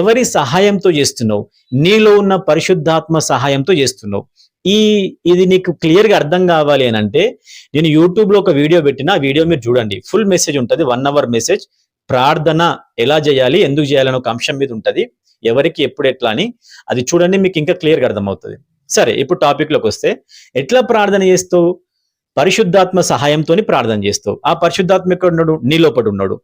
ఎవరి సహాయంతో చేస్తున్నావు, నీలో ఉన్న పరిశుద్ధాత్మ సహాయంతో చేస్తున్నావు. ఇది నీకు క్లియర్గా అర్థం కావాలి అని అంటే, నేను యూట్యూబ్లో ఒక వీడియో పెట్టిన, ఆ వీడియో మీరు చూడండి, ఫుల్ మెసేజ్ ఉంటుంది, 1 hour మెసేజ్. ప్రార్థన ఎలా చేయాలి, ఎందుకు చేయాలని ఒక అంశం మీద ఉంటుంది, ఎవరికి ఎప్పుడు ఎట్లా అని అది చూడండి, మీకు ఇంకా క్లియర్గా అర్థమవుతుంది. సరే, ఇప్పుడు టాపిక్ లోకి వస్తే, ఎట్లా ప్రార్థన చేస్తావు, పరిశుద్ధాత్మ సహాయంతో ప్రార్థన చేస్తావు. ఆ పరిశుద్ధాత్మ ఎక్కడ ఉన్నాడు, నీ లోపల ఉన్నాడు.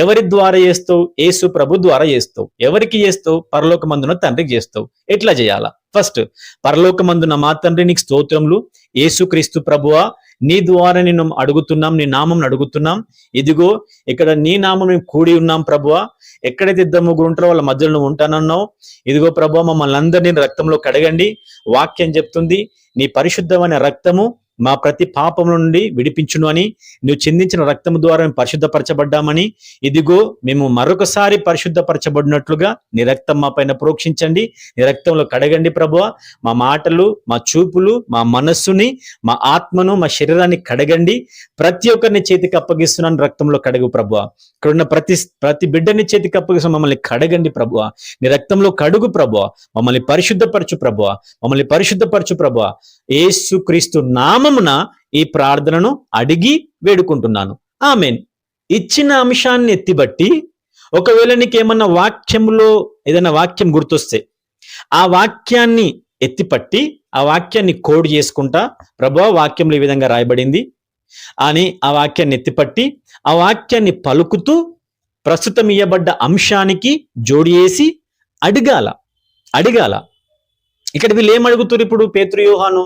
ఎవరి ద్వారా చేస్తావు, యేసు ప్రభు ద్వారా చేస్తావు. ఎవరికి చేస్తావు, పరలోకమందున తండ్రికి చేస్తావు. ఎట్లా చేయాలా, ఫస్ట్ పరలోకమందున మా తండ్రి నీకు స్తోత్రములు, యేసుక్రీస్తు ప్రభువా నీ ద్వారా నిన్ను అడుగుతున్నాం, నీ నామం అడుగుతున్నాం, ఇదిగో ఇక్కడ నీ నామం మేము కూడి ఉన్నాం ప్రభువా, ఎక్కడైతే 2-3 ఉంటారో వాళ్ళ మధ్యలో నువ్వు ఉంటానన్నావు, ఇదిగో ప్రభువా మమ్మల్ని అందరినీ రక్తంలో కడగండి. వాక్యం చెప్తుంది, నీ పరిశుద్ధమైన రక్తము మా ప్రతి పాపం నుండి విడిపించును అని, నువ్వు చిందించిన రక్తము ద్వారా మేము పరిశుద్ధపరచబడ్డామని, ఇదిగో మేము మరొకసారి పరిశుద్ధపరచబడినట్లుగా నీ రక్తం మా పైన ప్రోక్షించండి, నీ రక్తంలో కడగండి ప్రభువా, మా మాటలు, మా చూపులు, మా మనస్సుని, మా ఆత్మను, మా శరీరాన్ని కడగండి. ప్రతి ఒక్కరిని చేతికి అప్పగిస్తున్నాను, రక్తంలో కడగు ప్రభువా. ఇక్కడ ఉన్న ప్రతి బిడ్డని చేతికి అప్పగిస్తున్నాను, మమ్మల్ని కడగండి ప్రభువా, నీ రక్తంలో కడుగు ప్రభువా, మమ్మల్ని పరిశుద్ధపరచు ప్రభువా, మమ్మల్ని పరిశుద్ధపరచు ప్రభువా. యేసుక్రీస్తు నామమున ఈ ప్రార్థనను అడిగి వేడుకుంటున్నాను, ఆమేన్. ఇచ్చిన అంశాన్ని ఎత్తిబట్టి ఒకవేళ నీకేమన్నా వాక్యంలో ఏదైనా వాక్యం గుర్తొస్తే ఆ వాక్యాన్ని ఎత్తిపట్టి ఆ వాక్యాన్ని కోడ్ చేసుకుంటా, ప్రభువా వాక్యంలో ఈ విధంగా రాయబడింది అని ఆ వాక్యాన్ని ఎత్తిపట్టి ఆ వాక్యాన్ని పలుకుతూ ప్రస్తుతం ఇయ్యబడ్డ అంశానికి జోడి వేసి అడగాల. ఇక్కడ వీళ్ళు ఏం అడుగుతారు, ఇప్పుడు పేతురు యోహాను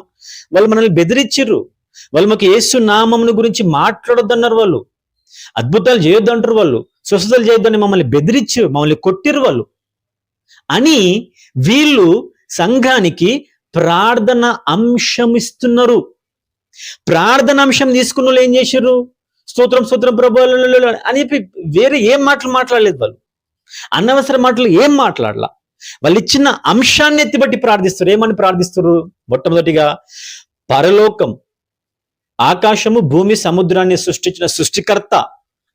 వాళ్ళు మనల్ని బెదిరించిర్రు, వాళ్ళు మాకు యేసు నామమును గురించి మాట్లాడొద్దన్నారు, వాళ్ళు అద్భుతాలు చేయొద్దంటారు, వాళ్ళు స్వస్థతలు చేయొద్దని మమ్మల్ని బెదిరించారు, మమ్మల్ని కొట్టిరు వాళ్ళు అని వీళ్ళు సంఘానికి ప్రార్థన అంశం ఇస్తున్నారు. ప్రార్థన అంశం తీసుకున్న వాళ్ళు ఏం చేశారు, స్తోత్రం స్తోత్రం ప్రభు అని చెప్పి వేరే ఏం మాటలు మాట్లాడలేదు, వాళ్ళు అనవసర మాటలు ఏం మాట్లాడలా. వాళ్ళు ఇచ్చిన అంశాన్ని ఎత్తిబట్టి ప్రార్థిస్తారు. ఏమని ప్రార్థిస్తారు, మొట్టమొదటిగా పరలోకం, ఆకాశము, భూమి, సముద్రాన్ని సృష్టించిన సృష్టికర్త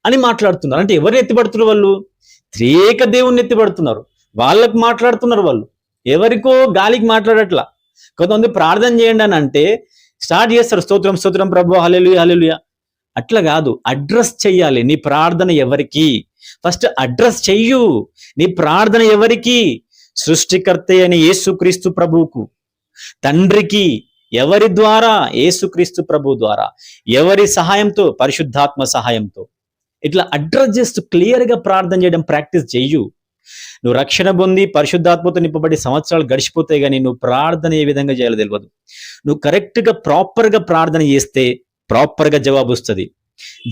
అని మాట్లాడుతున్నారు. అంటే ఎవరిని ఎత్తిపడుతున్నారు, వాళ్ళు త్రియేక దేవుణ్ణి ఎత్తిపడుతున్నారు, వాళ్ళకు మాట్లాడుతున్నారు. వాళ్ళు ఎవరికో గాలికి మాట్లాడట్లా. కొంతమంది ప్రార్థన చేయండి అని అంటే స్టార్ట్ చేస్తారు, స్తోత్రం స్తోత్రం ప్రభు హల్లెలూయా హల్లెలూయా. అట్లా కాదు, అడ్రస్ చెయ్యాలి. నీ ప్రార్థన ఎవరికి, ఫస్ట్ అడ్రస్ చెయ్యు. నీ ప్రార్థన ఎవరికి, సృష్టికర్త అయిన యేసుక్రీస్తు ప్రభువుకు, తండ్రికి. ఎవరి ద్వారా, యేసుక్రీస్తు ప్రభు ద్వారా. ఎవరి సహాయంతో, పరిశుద్ధాత్మ సహాయంతో. ఇట్లా అడ్రస్ చేస్తూ క్లియర్ గా ప్రార్థన చేయడం ప్రాక్టీస్ చెయ్యు. నువ్వు రక్షణ పొంది పరిశుద్ధాత్మతో నింపబడి సంవత్సరాలు గడిచిపోతాయి, కానీ నువ్వు ప్రార్థన ఏ విధంగా చేయాలో తెలియదు. నువ్వు కరెక్ట్గా ప్రాపర్గా ప్రార్థన చేస్తే ప్రాపర్గా జవాబు వస్తుంది.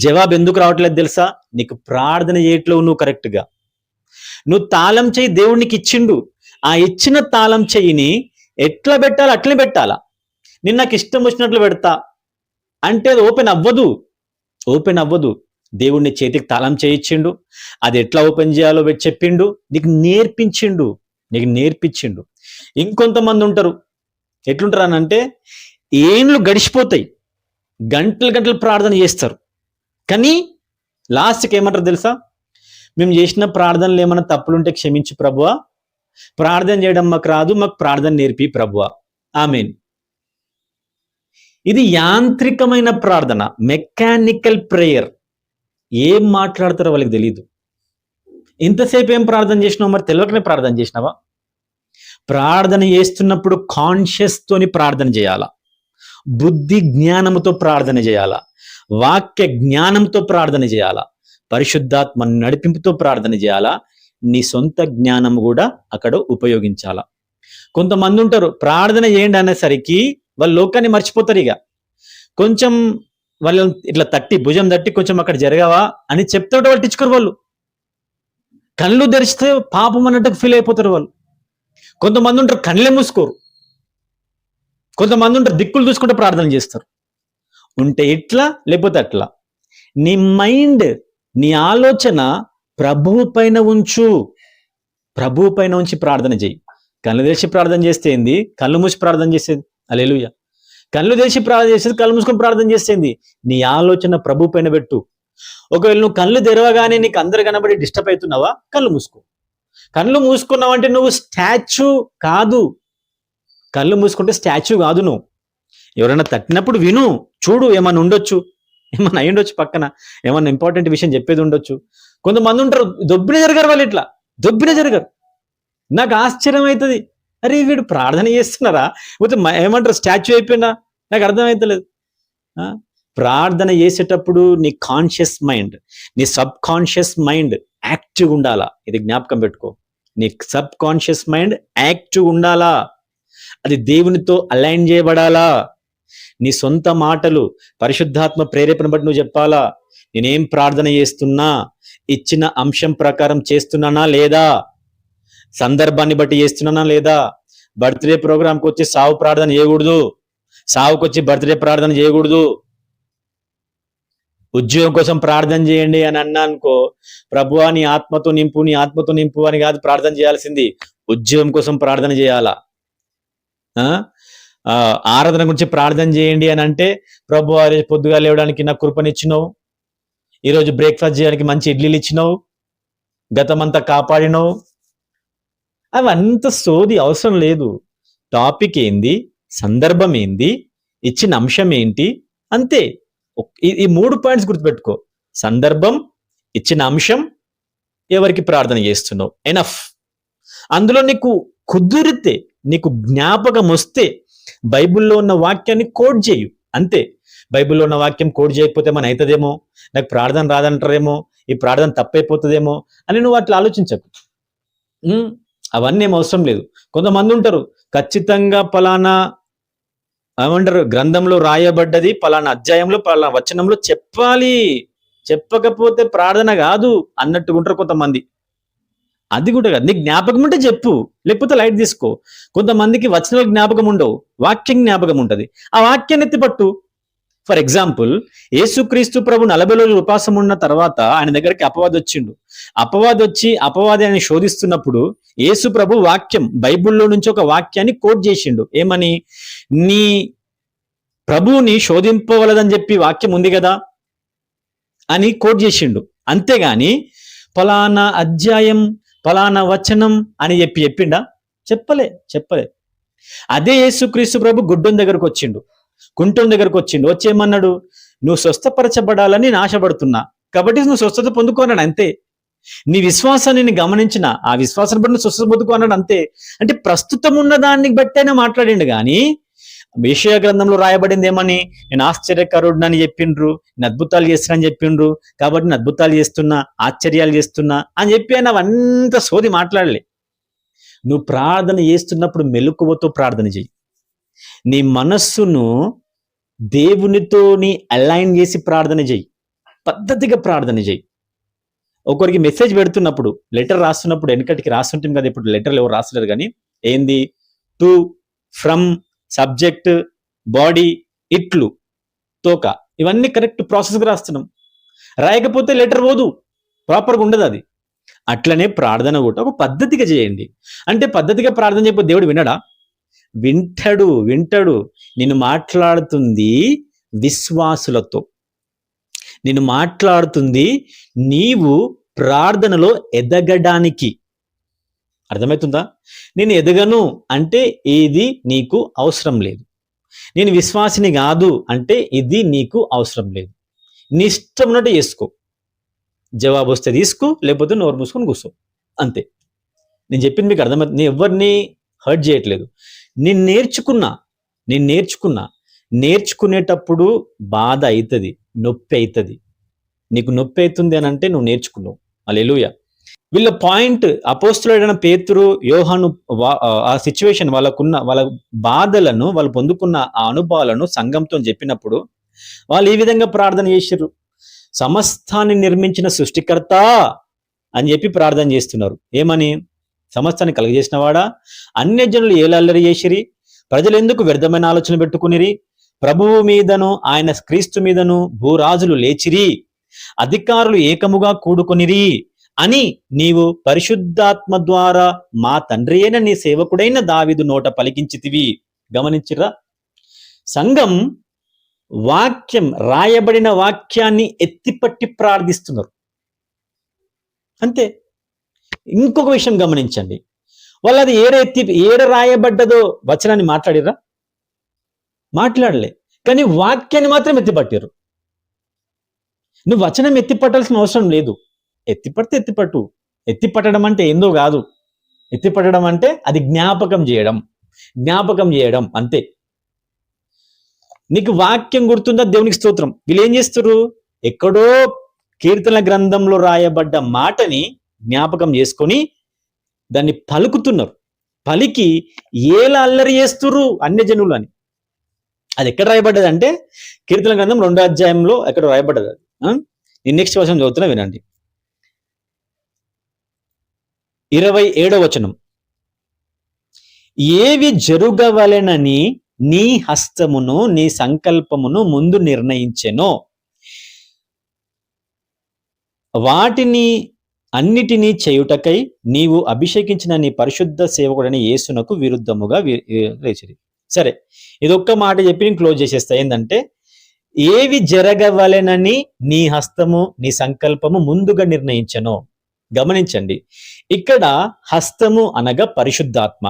జవాబు ఎందుకు రావట్లేదు తెలుసా? నీకు ప్రార్థన చేయట్లో నువ్వు కరెక్ట్గా, నువ్వు తాళం చెయ్యి దేవునికి ఇచ్చిండు, ఆ ఇచ్చిన తాళం చెయ్యిని ఎట్లా పెట్టాలో అట్లనే పెట్టాలా. నేను నాకు ఇష్టం వచ్చినట్లు పెడతా అంటే అది ఓపెన్ అవ్వదు. దేవుడిని చేతికి తాళం చేయించిండు, అది ఎట్లా ఓపెన్ చేయాలో చెప్పిండు, నీకు నేర్పించిండు. ఇంకొంతమంది ఉంటారు, ఎట్లుంటారు అని అంటే ఏండ్లు గడిచిపోతాయి, గంటలు ప్రార్థన చేస్తారు, కానీ లాస్ట్కి ఏమంటారు తెలుసా? మేము చేసిన ప్రార్థనలు ఏమైనా తప్పులుంటే క్షమించు ప్రభువా, ప్రార్థన చేయడం మాకు రాదు, మాకు ప్రార్థన నేర్పి ప్రభువా, ఆమేన్. ఇది యాంత్రికమైన ప్రార్థన, మెకానికల్ ప్రేయర్. ఏం మాట్లాడతారో వాళ్ళకి తెలియదు. ఇంతసేపు ఏం ప్రార్థన చేసినావు? మరి తెలియకనే ప్రార్థన చేసినావా? ప్రార్థన చేస్తున్నప్పుడు కాన్షియస్తోని ప్రార్థన చేయాలా, బుద్ధి జ్ఞానంతో ప్రార్థన చేయాలా, వాక్య జ్ఞానంతో ప్రార్థన చేయాలా, పరిశుద్ధాత్మ నడిపింపుతో ప్రార్థన చేయాలా, నీ సొంత జ్ఞానం కూడా అక్కడ ఉపయోగించాలా. కొంతమంది ఉంటారు ప్రార్థన చేయండి అనేసరికి వాళ్ళు లోకాన్ని మర్చిపోతారు. ఇక కొంచెం వాళ్ళు ఇట్లా భుజం తట్టి కొంచెం అక్కడ జరగవా అని చెప్తే వాళ్ళు టిచ్చుకోరు. వాళ్ళు కళ్ళు తెరిస్తే పాపం అన్నట్టు ఫీల్ అయిపోతారు వాళ్ళు. కొంతమంది ఉంటారు కళ్ళే మూసుకోరు, కొంతమంది ఉంటారు దిక్కులు చూసుకుంటే ప్రార్థన చేస్తారు. ఉంటే ఇట్లా లేకపోతే అట్లా. నీ మైండ్, నీ ఆలోచన ప్రభువు పైన ఉంచు, ప్రార్థన చేయి. కళ్ళు తెరిచి ప్రార్థన చేస్తే ఏంది, కళ్ళు మూసి ప్రార్థన చేసేది హల్లెలూయా. కళ్ళు తెరిచి ప్రార్థన చేసేది, కళ్ళు మూసుకొని ప్రార్థన చేసేది. నీ ఆలోచన ప్రభు పైన పెట్టు. ఒకవేళ నువ్వు కళ్ళు తెరవగానే నీకు అందరు కనబడి డిస్టర్బ్ అవుతున్నావా, కళ్ళు మూసుకో. కళ్ళు మూసుకున్నావు అంటే నువ్వు స్టాచ్యూ కాదు. కళ్ళు మూసుకుంటే స్టాచ్యూ కాదు నువ్వు. ఎవరైనా తట్టినప్పుడు విను, చూడు, ఏమన్నా ఉండొచ్చు, ఏమన్నా అయి ఉండొచ్చు, పక్కన ఏమన్నా ఇంపార్టెంట్ విషయం చెప్పేది ఉండొచ్చు. కొంతమంది ఉంటారు దొబ్బిన జరగరు, వాళ్ళు ఇట్లా దొబ్బిన జరగరు. నాకు ఆశ్చర్యం అవుతుంది, అరే వీడు ప్రార్థన చేస్తున్నారా పోతే ఏమంటారు స్టాచ్యూ అయిపోయినా, నాకు అర్థమవుతలేదు. ప్రార్థన చేసేటప్పుడు నీ కాన్షియస్ మైండ్, నీ సబ్ కాన్షియస్ మైండ్ యాక్టివ్గా ఉండాలా. ఇది జ్ఞాపకం పెట్టుకో, నీ సబ్ కాన్షియస్ మైండ్ యాక్టివ్ ఉండాలా, అది దేవునితో అలైన్ చేయబడాలా. నీ సొంత మాటలు పరిశుద్ధాత్మ ప్రేరేపణ బట్టి నువ్వు చెప్పాలా. నేనేం ప్రార్థన చేస్తున్నా, ఇచ్చిన అంశం ప్రకారం చేస్తున్నానా లేదా, సందర్భాన్ని బట్టి చేస్తున్నానా లేదా. బర్త్డే ప్రోగ్రాంకి వచ్చి సావు ప్రార్థన చేయకూడదు, సావుకు వచ్చి బర్త్డే ప్రార్థన చేయకూడదు. ఉద్యోగం కోసం ప్రార్థన చేయండి అని అన్నా అనుకో, ప్రభువా నీ ఆత్మతో నింపు అని కాదు ప్రార్థన చేయాల్సింది, ఉద్యోగం కోసం ప్రార్థన చేయాలా. ఆరాధన గురించి ప్రార్థన చేయండి అని అంటే, ప్రభువా పొద్దుగా లేవడానికి నాకు కృపనిచ్చినావు, ఈరోజు బ్రేక్ఫాస్ట్ చేయడానికి మంచి ఇడ్లీలు ఇచ్చినావు, గతమంతా కాపాడినావు. అవంత సోది అవసరం లేదు. టాపిక్ ఏంది, సందర్భం ఏంది, ఇచ్చిన అంశం ఏంటి, అంతే. ఈ 3 పాయింట్స్ గుర్తుపెట్టుకో. సందర్భం, ఇచ్చిన అంశం, ఎవరికి ప్రార్థన చేస్తున్నావు, ఎనఫ్. అందులో నీకు కుదిరితే, నీకు జ్ఞాపకం వస్తే బైబిల్లో ఉన్న వాక్యాన్ని కోట్ చేయు, అంతే. బైబిల్లో ఉన్న వాక్యం కోట్ చేయకపోతే మన అవుతుందేమో, నాకు ప్రార్థన రాదంటారేమో, ఈ ప్రార్థన తప్పైపోతుందేమో అని నువ్వు అట్లా ఆలోచించకు. అవన్నీ ఏం అవసరం లేదు. కొంతమంది ఉంటారు ఖచ్చితంగా పలానా ఏమంటారు గ్రంథంలో రాయబడ్డది పలానా అధ్యాయంలో పలానా వచనంలో చెప్పాలి, చెప్పకపోతే ప్రార్థన కాదు అన్నట్టుగా ఉంటారు కొంతమంది. అది కూడా కాదు, నీకు జ్ఞాపకం ఉంటే చెప్పు, లేకపోతే లైట్ తీసుకో. కొంతమందికి వచనాలు జ్ఞాపకం ఉండవు, వాక్యం జ్ఞాపకం ఉంటుంది, ఆ వాక్యాన్ని ఎత్తిపట్టు. ఫర్ ఎగ్జాంపుల్, యేసుక్రీస్తు ప్రభు 40 రోజులు ఉపాసం ఉన్న తర్వాత ఆయన దగ్గరికి అపవాది వచ్చిండు. అపవాది ఆయన శోధిస్తున్నప్పుడు యేసు ప్రభు వాక్యం, బైబిల్లో నుంచి ఒక వాక్యాన్ని కోట్ చేసిండు. ఏమని? నీ ప్రభువుని శోధింపవలదని చెప్పి వాక్యం ఉంది కదా అని కోట్ చేసిండు. అంతేగాని ఫలానా అధ్యాయం, ఫలానా వచనం అని చెప్పిండా? చెప్పలే. అదే యేసుక్రీస్తు ప్రభు గుడ్డోని దగ్గరకు వచ్చిండు, కుంటోని దగ్గరకు వచ్చిండు. వచ్చేమన్నాడు? నువ్వు స్వస్థపరచబడాలని ఆశపడుతున్నా కాబట్టి నువ్వు స్వస్థత పొందుకోన్నాడు, అంతే. నీ విశ్వాసాన్ని నేను గమనించిన, ఆ విశ్వాసాన్ని బట్టి నువ్వు స్వస్థత పొందుకోన్నాడు, అంతే. అంటే ప్రస్తుతం ఉన్న దాన్ని బట్టైనా మాట్లాడిండు కానీ యెషయా గ్రంథంలో రాయబడింది ఏమని? నేను ఆశ్చర్యకరుడినని చెప్పిండ్రు, నేను అద్భుతాలు చేస్తున్నానని చెప్పిండ్రు, కాబట్టి నేను అద్భుతాలు చేస్తున్నా, ఆశ్చర్యాలు చేస్తున్నా అని చెప్పి ఆయన అవంతా సోది మాట్లాడలే. నువ్వు ప్రార్థన చేస్తున్నప్పుడు మెలకువతో ప్రార్థన చెయ్యి. నీ మనస్సును దేవునితోని అలైన్ చేసి ప్రార్థన చెయ్యి. పద్ధతిగా ప్రార్థన చెయ్యి. ఒకరికి మెసేజ్ పెడుతున్నప్పుడు, లెటర్ రాస్తున్నప్పుడు, వెనకటికి రాస్తుంటాం కదా, ఇప్పుడు లెటర్లు ఎవరు రాస్తున్నారు కానీ ఏంది, టు, ఫ్రమ్, సబ్జెక్ట్, బాడీ, ఇట్లు, తోక, ఇవన్నీ కరెక్ట్ ప్రాసెస్గా రాస్తున్నాం. రాయకపోతే లెటర్ పోదు, ప్రాపర్గా ఉండదు అది. అట్లనే ప్రార్థన కూడా ఒక పద్ధతిగా చేయండి. అంటే పద్ధతిగా ప్రార్థన చేయకపోతే దేవుడు వినడా? వింటాడు, వింటాడు. నేను మాట్లాడుతుంది విశ్వాసులతో, నేను మాట్లాడుతుంది నీవు ప్రార్థనలో ఎదగడానికి. అర్థమవుతుందా? నేను ఎదగను అంటే ఇది నీకు అవసరం లేదు. నేను విశ్వాసిని కాదు అంటే ఇది నీకు అవసరం లేదు. నీ ఇష్టం ఉన్నట్టు చేసుకో. జవాబు వస్తే తీసుకో, లేకపోతే నోరు మూసుకొని కూర్చో, అంతే. నేను చెప్పింది మీకు అర్థమవుతుంది. నేను ఎవరిని హర్ట్ చేయట్లేదు. నేను నేర్చుకున్నా. నేర్చుకునేటప్పుడు బాధ అవుతుంది, నొప్పి అవుతుంది. నీకు నొప్పి అవుతుంది అని అంటే నువ్వు నేర్చుకున్నావు. హల్లెలూయా. వీళ్ళ పాయింట్, అపోస్తలుడైన పేతురు, యోహాను ఆ సిచ్యువేషన్, వాళ్ళ బాధలను, వాళ్ళు పొందుకున్న ఆ అనుభవాలను సంఘంతో చెప్పినప్పుడు వాళ్ళు ఈ విధంగా ప్రార్థన చేశారు. సమస్తాన్ని నిర్మించిన సృష్టికర్త అని చెప్పి ప్రార్థన చేస్తున్నారు. ఏమని? సమస్తాన్ని కలుగజేసిన వాడా, అన్యజనులు ఏలల్లరి చేసిరి, ప్రజలు ఎందుకు వ్యర్థమైన ఆలోచన పెట్టుకునిరి, ప్రభువు మీదను ఆయన క్రీస్తు మీదను భూరాజులు లేచిరి, అధికారులు ఏకముగా కూడుకొనిరి అని నీవు పరిశుద్ధాత్మ ద్వారా మా తండ్రి అయిన నీ సేవకుడైన దావీదు నోట పలికించితివి. గమనించిరా? సంఘం వాక్యం, రాయబడిన వాక్యాన్ని ఎత్తిపట్టి ప్రార్థిస్తున్నారు, అంతే. ఇంకొక విషయం గమనించండి, వాళ్ళది ఏడ రాయబడ్డదో వచనాన్ని మాట్లాడిరా? మాట్లాడలే. కానీ వాక్యాన్ని మాత్రం ఎత్తిపట్టారు. నువ్వు వచనం ఎత్తిపట్టాల్సిన అవసరం లేదు. ఎత్తిపడితే ఎత్తిపట్టు. ఎత్తిపట్టడం అంటే ఏందో కాదు. ఎత్తిపట్టడం అంటే అది జ్ఞాపకం చేయడం అంతే. నీకు వాక్యం గుర్తుందా? దేవునికి స్తోత్రం. వీళ్ళు ఏం చేస్తారు? ఎక్కడో కీర్తన గ్రంథంలో రాయబడ్డ మాటని జ్ఞాపకం చేసుకొని దాన్ని పలుకుతున్నారు. పలికి ఏలా అల్లరి చేస్తుర్రు అన్యజనులు అని. అది ఎక్కడ రాయబడ్డది అంటే కీర్తన గ్రంథం 2వ అధ్యాయంలో ఎక్కడ రాయబడ్డది అది. నేను నెక్స్ట్ వచనం చదువుతున్నా, వినండి. 27వ వచనం. ఏవి జరుగవలెనని నీ హస్తమును నీ సంకల్పమును ముందు నిర్ణయించెనో వాటిని అన్నిటినీ చేయుటకై నీవు అభిషేకించిన నీ పరిశుద్ధ సేవకుడైన యేసునకు విరుద్ధముగా లేచిరి. సరే, ఇదొక్క మాట చెప్పి నేను క్లోజ్ చేసేస్తా. ఏంటంటే, ఏవి జరగవలెనని నీ హస్తము నీ సంకల్పము ముందుగా నిర్ణయించెనో. గమనించండి, ఇక్కడ హస్తము అనగా పరిశుద్ధాత్మ,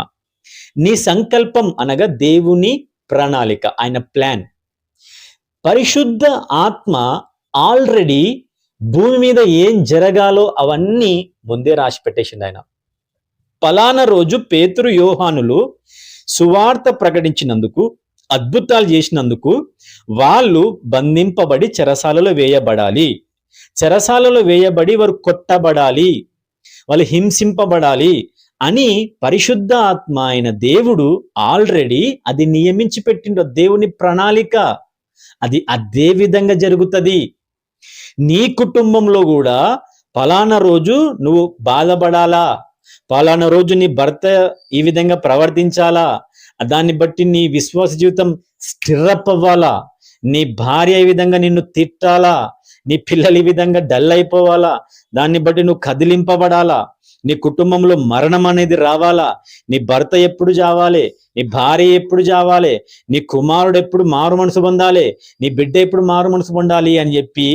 నీ సంకల్పం అనగా దేవుని ప్రణాళిక, ఆయన ప్లాన్. పరిశుద్ధ ఆత్మ ఆల్రెడీ భూమి మీద ఏం జరగాలో అవన్నీ ముందే రాసి పెట్టేసింది ఆయన. పలానా రోజు పేతురు, యోహానులు సువార్త ప్రకటించినందుకు, అద్భుతాలు చేసినందుకు వాళ్ళు బంధింపబడి చెరసాలలో వేయబడాలి. చెరసాలలో వేయబడి వారు కొట్టబడాలి, వాళ్ళు హింసింపబడాలి అని పరిశుద్ధ ఆత్మ అయిన దేవుడు ఆల్రెడీ అది నియమించి పెట్టిండు. దేవుని ప్రణాళిక అది అదే విధంగా జరుగుతుంది. నీ కుటుంబంలో కూడా పలానా రోజు నువ్వు బాధపడాలా, పలానా రోజు నీ భర్త ఈ విధంగా ప్రవర్తించాలా, దాన్ని బట్టి నీ విశ్వాస జీవితం స్టిరప్ అవ్వాలా, నీ భార్య ఈ విధంగా నిన్ను తిట్టాలా, నీ పిల్లలు ఈ విధంగా డల్ అయిపోవాలా, దాన్ని బట్టి నువ్వు కదిలింపబడాలా, నీ కుటుంబంలో మరణం అనేది రావాలా, నీ భర్త ఎప్పుడు చావాలి, నీ భార్య ఎప్పుడు చావాలి, నీ కుమారుడు ఎప్పుడు మారు మనసు పొందాలి, నీ బిడ్డ ఎప్పుడు మారు మనసు పొందాలి అని చెప్పి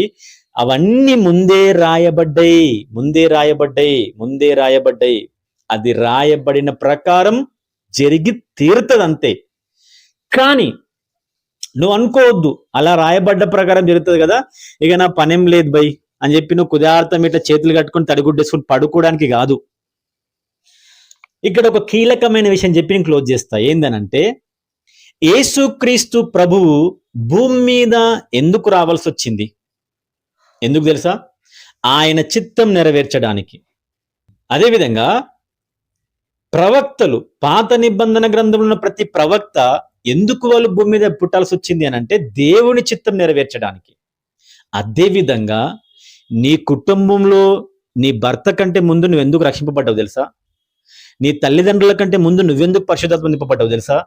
అవన్నీ ముందే రాయబడ్డాయి. అది రాయబడిన ప్రకారం జరిగి తీరుతుంది అంతే. కానీ నువ్వు అనుకోవద్దు అలా రాయబడ్డ ప్రకారం జరుగుతుంది కదా, ఇక నా పనేం లేదు బై అని చెప్పి నువ్వు కుదార్థం ఇట్లా చేతులు కట్టుకొని తడిగుడ్డేసుకుని పడుకోవడానికి కాదు. ఇక్కడ ఒక కీలకమైన విషయం చెప్పి నేను క్లోజ్ చేస్తా. ఏందనంటే, యేసుక్రీస్తు ప్రభువు భూమి మీద ఎందుకు రావాల్సి వచ్చింది? ఎందుకు తెలుసా? ఆయన చిత్తం నెరవేర్చడానికి. అదేవిధంగా ప్రవక్తలు, పాత నిబంధన గ్రంథంలో ఉన్న ప్రతి ప్రవక్త ఎందుకు వాళ్ళు భూమి మీద పుట్టాల్సి వచ్చింది అని అంటే దేవుని చిత్తం నెరవేర్చడానికి. అదేవిధంగా నీ కుటుంబంలో నీ భర్త కంటే ముందు నువ్వెందుకు రక్షింపబడ్డావు తెలుసా? నీ తల్లిదండ్రుల కంటే ముందు నువ్వెందుకు పరిశుద్ధాత్మ నింపబడ్డావు తెలుసా?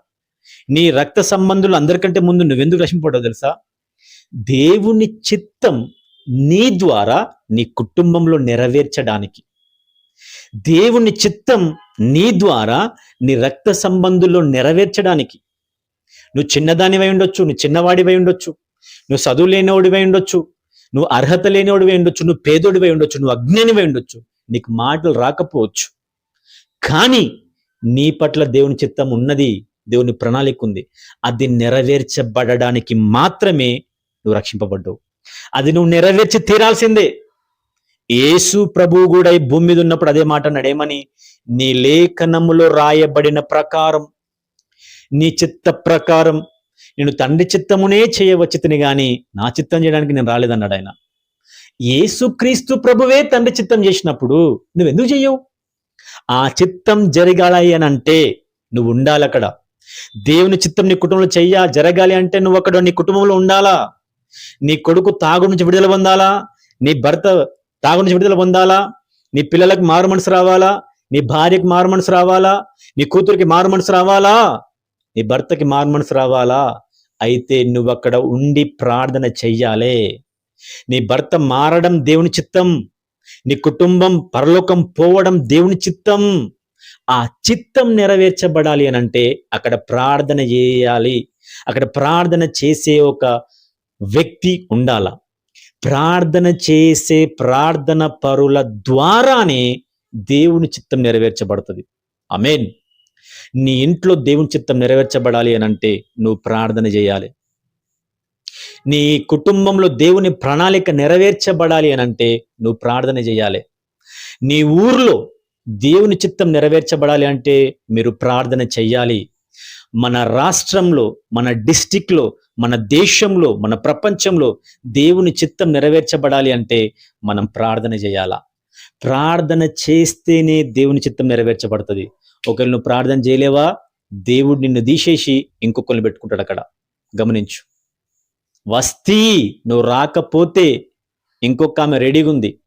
నీ రక్త సంబంధులు అందరికంటే ముందు నువ్వెందుకు రక్షింపబడ్డావు తెలుసా? దేవుని చిత్తం నీ ద్వారా నీ కుటుంబంలో నెరవేర్చడానికి. దేవుని చిత్తం నీ ద్వారా నీ రక్త సంబంధుల్లో నెరవేర్చడానికి. నువ్వు చిన్నదానివై ఉండొచ్చు, నువ్వు చిన్నవాడివై ఉండొచ్చు, నువ్వు చదువు లేనివాడివై ఉండొచ్చు, నువ్వు అర్హత లేనివాడివై ఉండొచ్చు, నువ్వు పేదోడివై ఉండొచ్చు, నువ్వు అజ్ఞానివై ఉండొచ్చు, నీకు మాటలు రాకపోవచ్చు. కానీ నీ పట్ల దేవుని చిత్తం ఉన్నది, దేవుని ప్రణాళిక ఉంది. అది నెరవేర్చబడడానికి మాత్రమే నువ్వు రక్షింపబడ్డావు. అది నువ్వు నెరవేర్చి తీరాల్సిందే. యేసు ప్రభువు కూడా ఈ భూమి మీద ఉన్నప్పుడు అదే మాట అన్నాడు. ఏమని? నీ లేఖనములో రాయబడిన ప్రకారం, నీ చిత్త ప్రకారం నేను తండ్రి చిత్తమునే చేయవచ్చుని గాని నా చిత్తం చేయడానికి నేను రాలేదన్నాడు ఆయన. యేసుక్రీస్తు ప్రభువే తండ్రి చిత్తం చేసినప్పుడు నువ్వెందుకు చెయ్యవు? ఆ చిత్తం జరగాలి అని అంటే నువ్వు ఉండాలి అక్కడ. దేవుని చిత్తం నీ కుటుంబంలో జరగాలి అంటే నువ్వు అక్కడ నీ కుటుంబంలో ఉండాలా. నీ కొడుకు తాగు నుంచి విడుదల పొందాలా, నీ భర్త తాగు నుంచి విడుదల పొందాలా, నీ పిల్లలకు మారు మనసు రావాలా, నీ భార్యకి మారు మనసు రావాలా, నీ కూతురికి మారు మనసు రావాలా, నీ భర్తకి మారు మనసు రావాలా. అయితే నువ్వు అక్కడ ఉండి ప్రార్థన చెయ్యాలే. నీ భర్త మారడం దేవుని చిత్తం, నీ కుటుంబం పరలోకం పోవడం దేవుని చిత్తం. ఆ చిత్తం నెరవేర్చబడాలి అని అంటే అక్కడ ప్రార్థన చేయాలి. అక్కడ ప్రార్థన చేసే ఒక వ్యక్తి ఉండాల. ప్రార్థన చేసే ప్రార్థన పరుల ద్వారానే దేవుని చిత్తం నెరవేర్చబడుతుంది. ఆమేన్. నీ ఇంట్లో దేవుని చిత్తం నెరవేర్చబడాలి అని అంటే నువ్వు ప్రార్థన చేయాలి. నీ కుటుంబంలో దేవుని ప్రణాళిక నెరవేర్చబడాలి అని అంటే నువ్వు ప్రార్థన చేయాలి. నీ ఊర్లో దేవుని చిత్తం నెరవేర్చబడాలి అంటే మీరు ప్రార్థన చెయ్యాలి. మన రాష్ట్రంలో, మన డిస్టిక్లో, మన దేశంలో, మన ప్రపంచంలో దేవుని చిత్తం నెరవేర్చబడాలి అంటే మనం ప్రార్థన చేయాలా. ప్రార్థన చేస్తేనే దేవుని చిత్తం నెరవేర్చబడుతుంది. ఒకవేళ నువ్వు ప్రార్థన చేయలేవా, దేవుడు నిన్ను తీసేసి ఇంకొకరిని పెట్టుకుంటాడు అక్కడ. గమనించు. వస్తీ నువ్వు రాకపోతే ఇంకొక ఆమె రెడీగా ఉంది.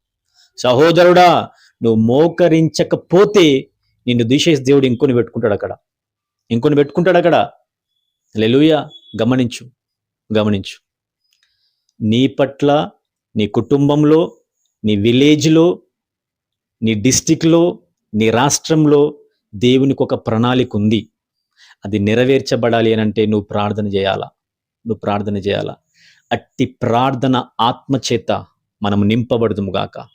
సహోదరుడా, నువ్వు మోకరించకపోతే నిన్ను తీసేసి దేవుడు ఇంకొని పెట్టుకుంటాడు అక్కడ. హల్లెలూయా. గమనించు. నీ పట్ల, నీ కుటుంబంలో, నీ విలేజ్లో, నీ డిస్టిక్లో, నీ రాష్ట్రంలో దేవునికి ఒక ప్రణాళిక ఉంది. అది నెరవేర్చబడాలి అని అంటే నువ్వు ప్రార్థన చేయాలా. అట్టి ప్రార్థన ఆత్మచేత మనం నింపబడుదుము గాక.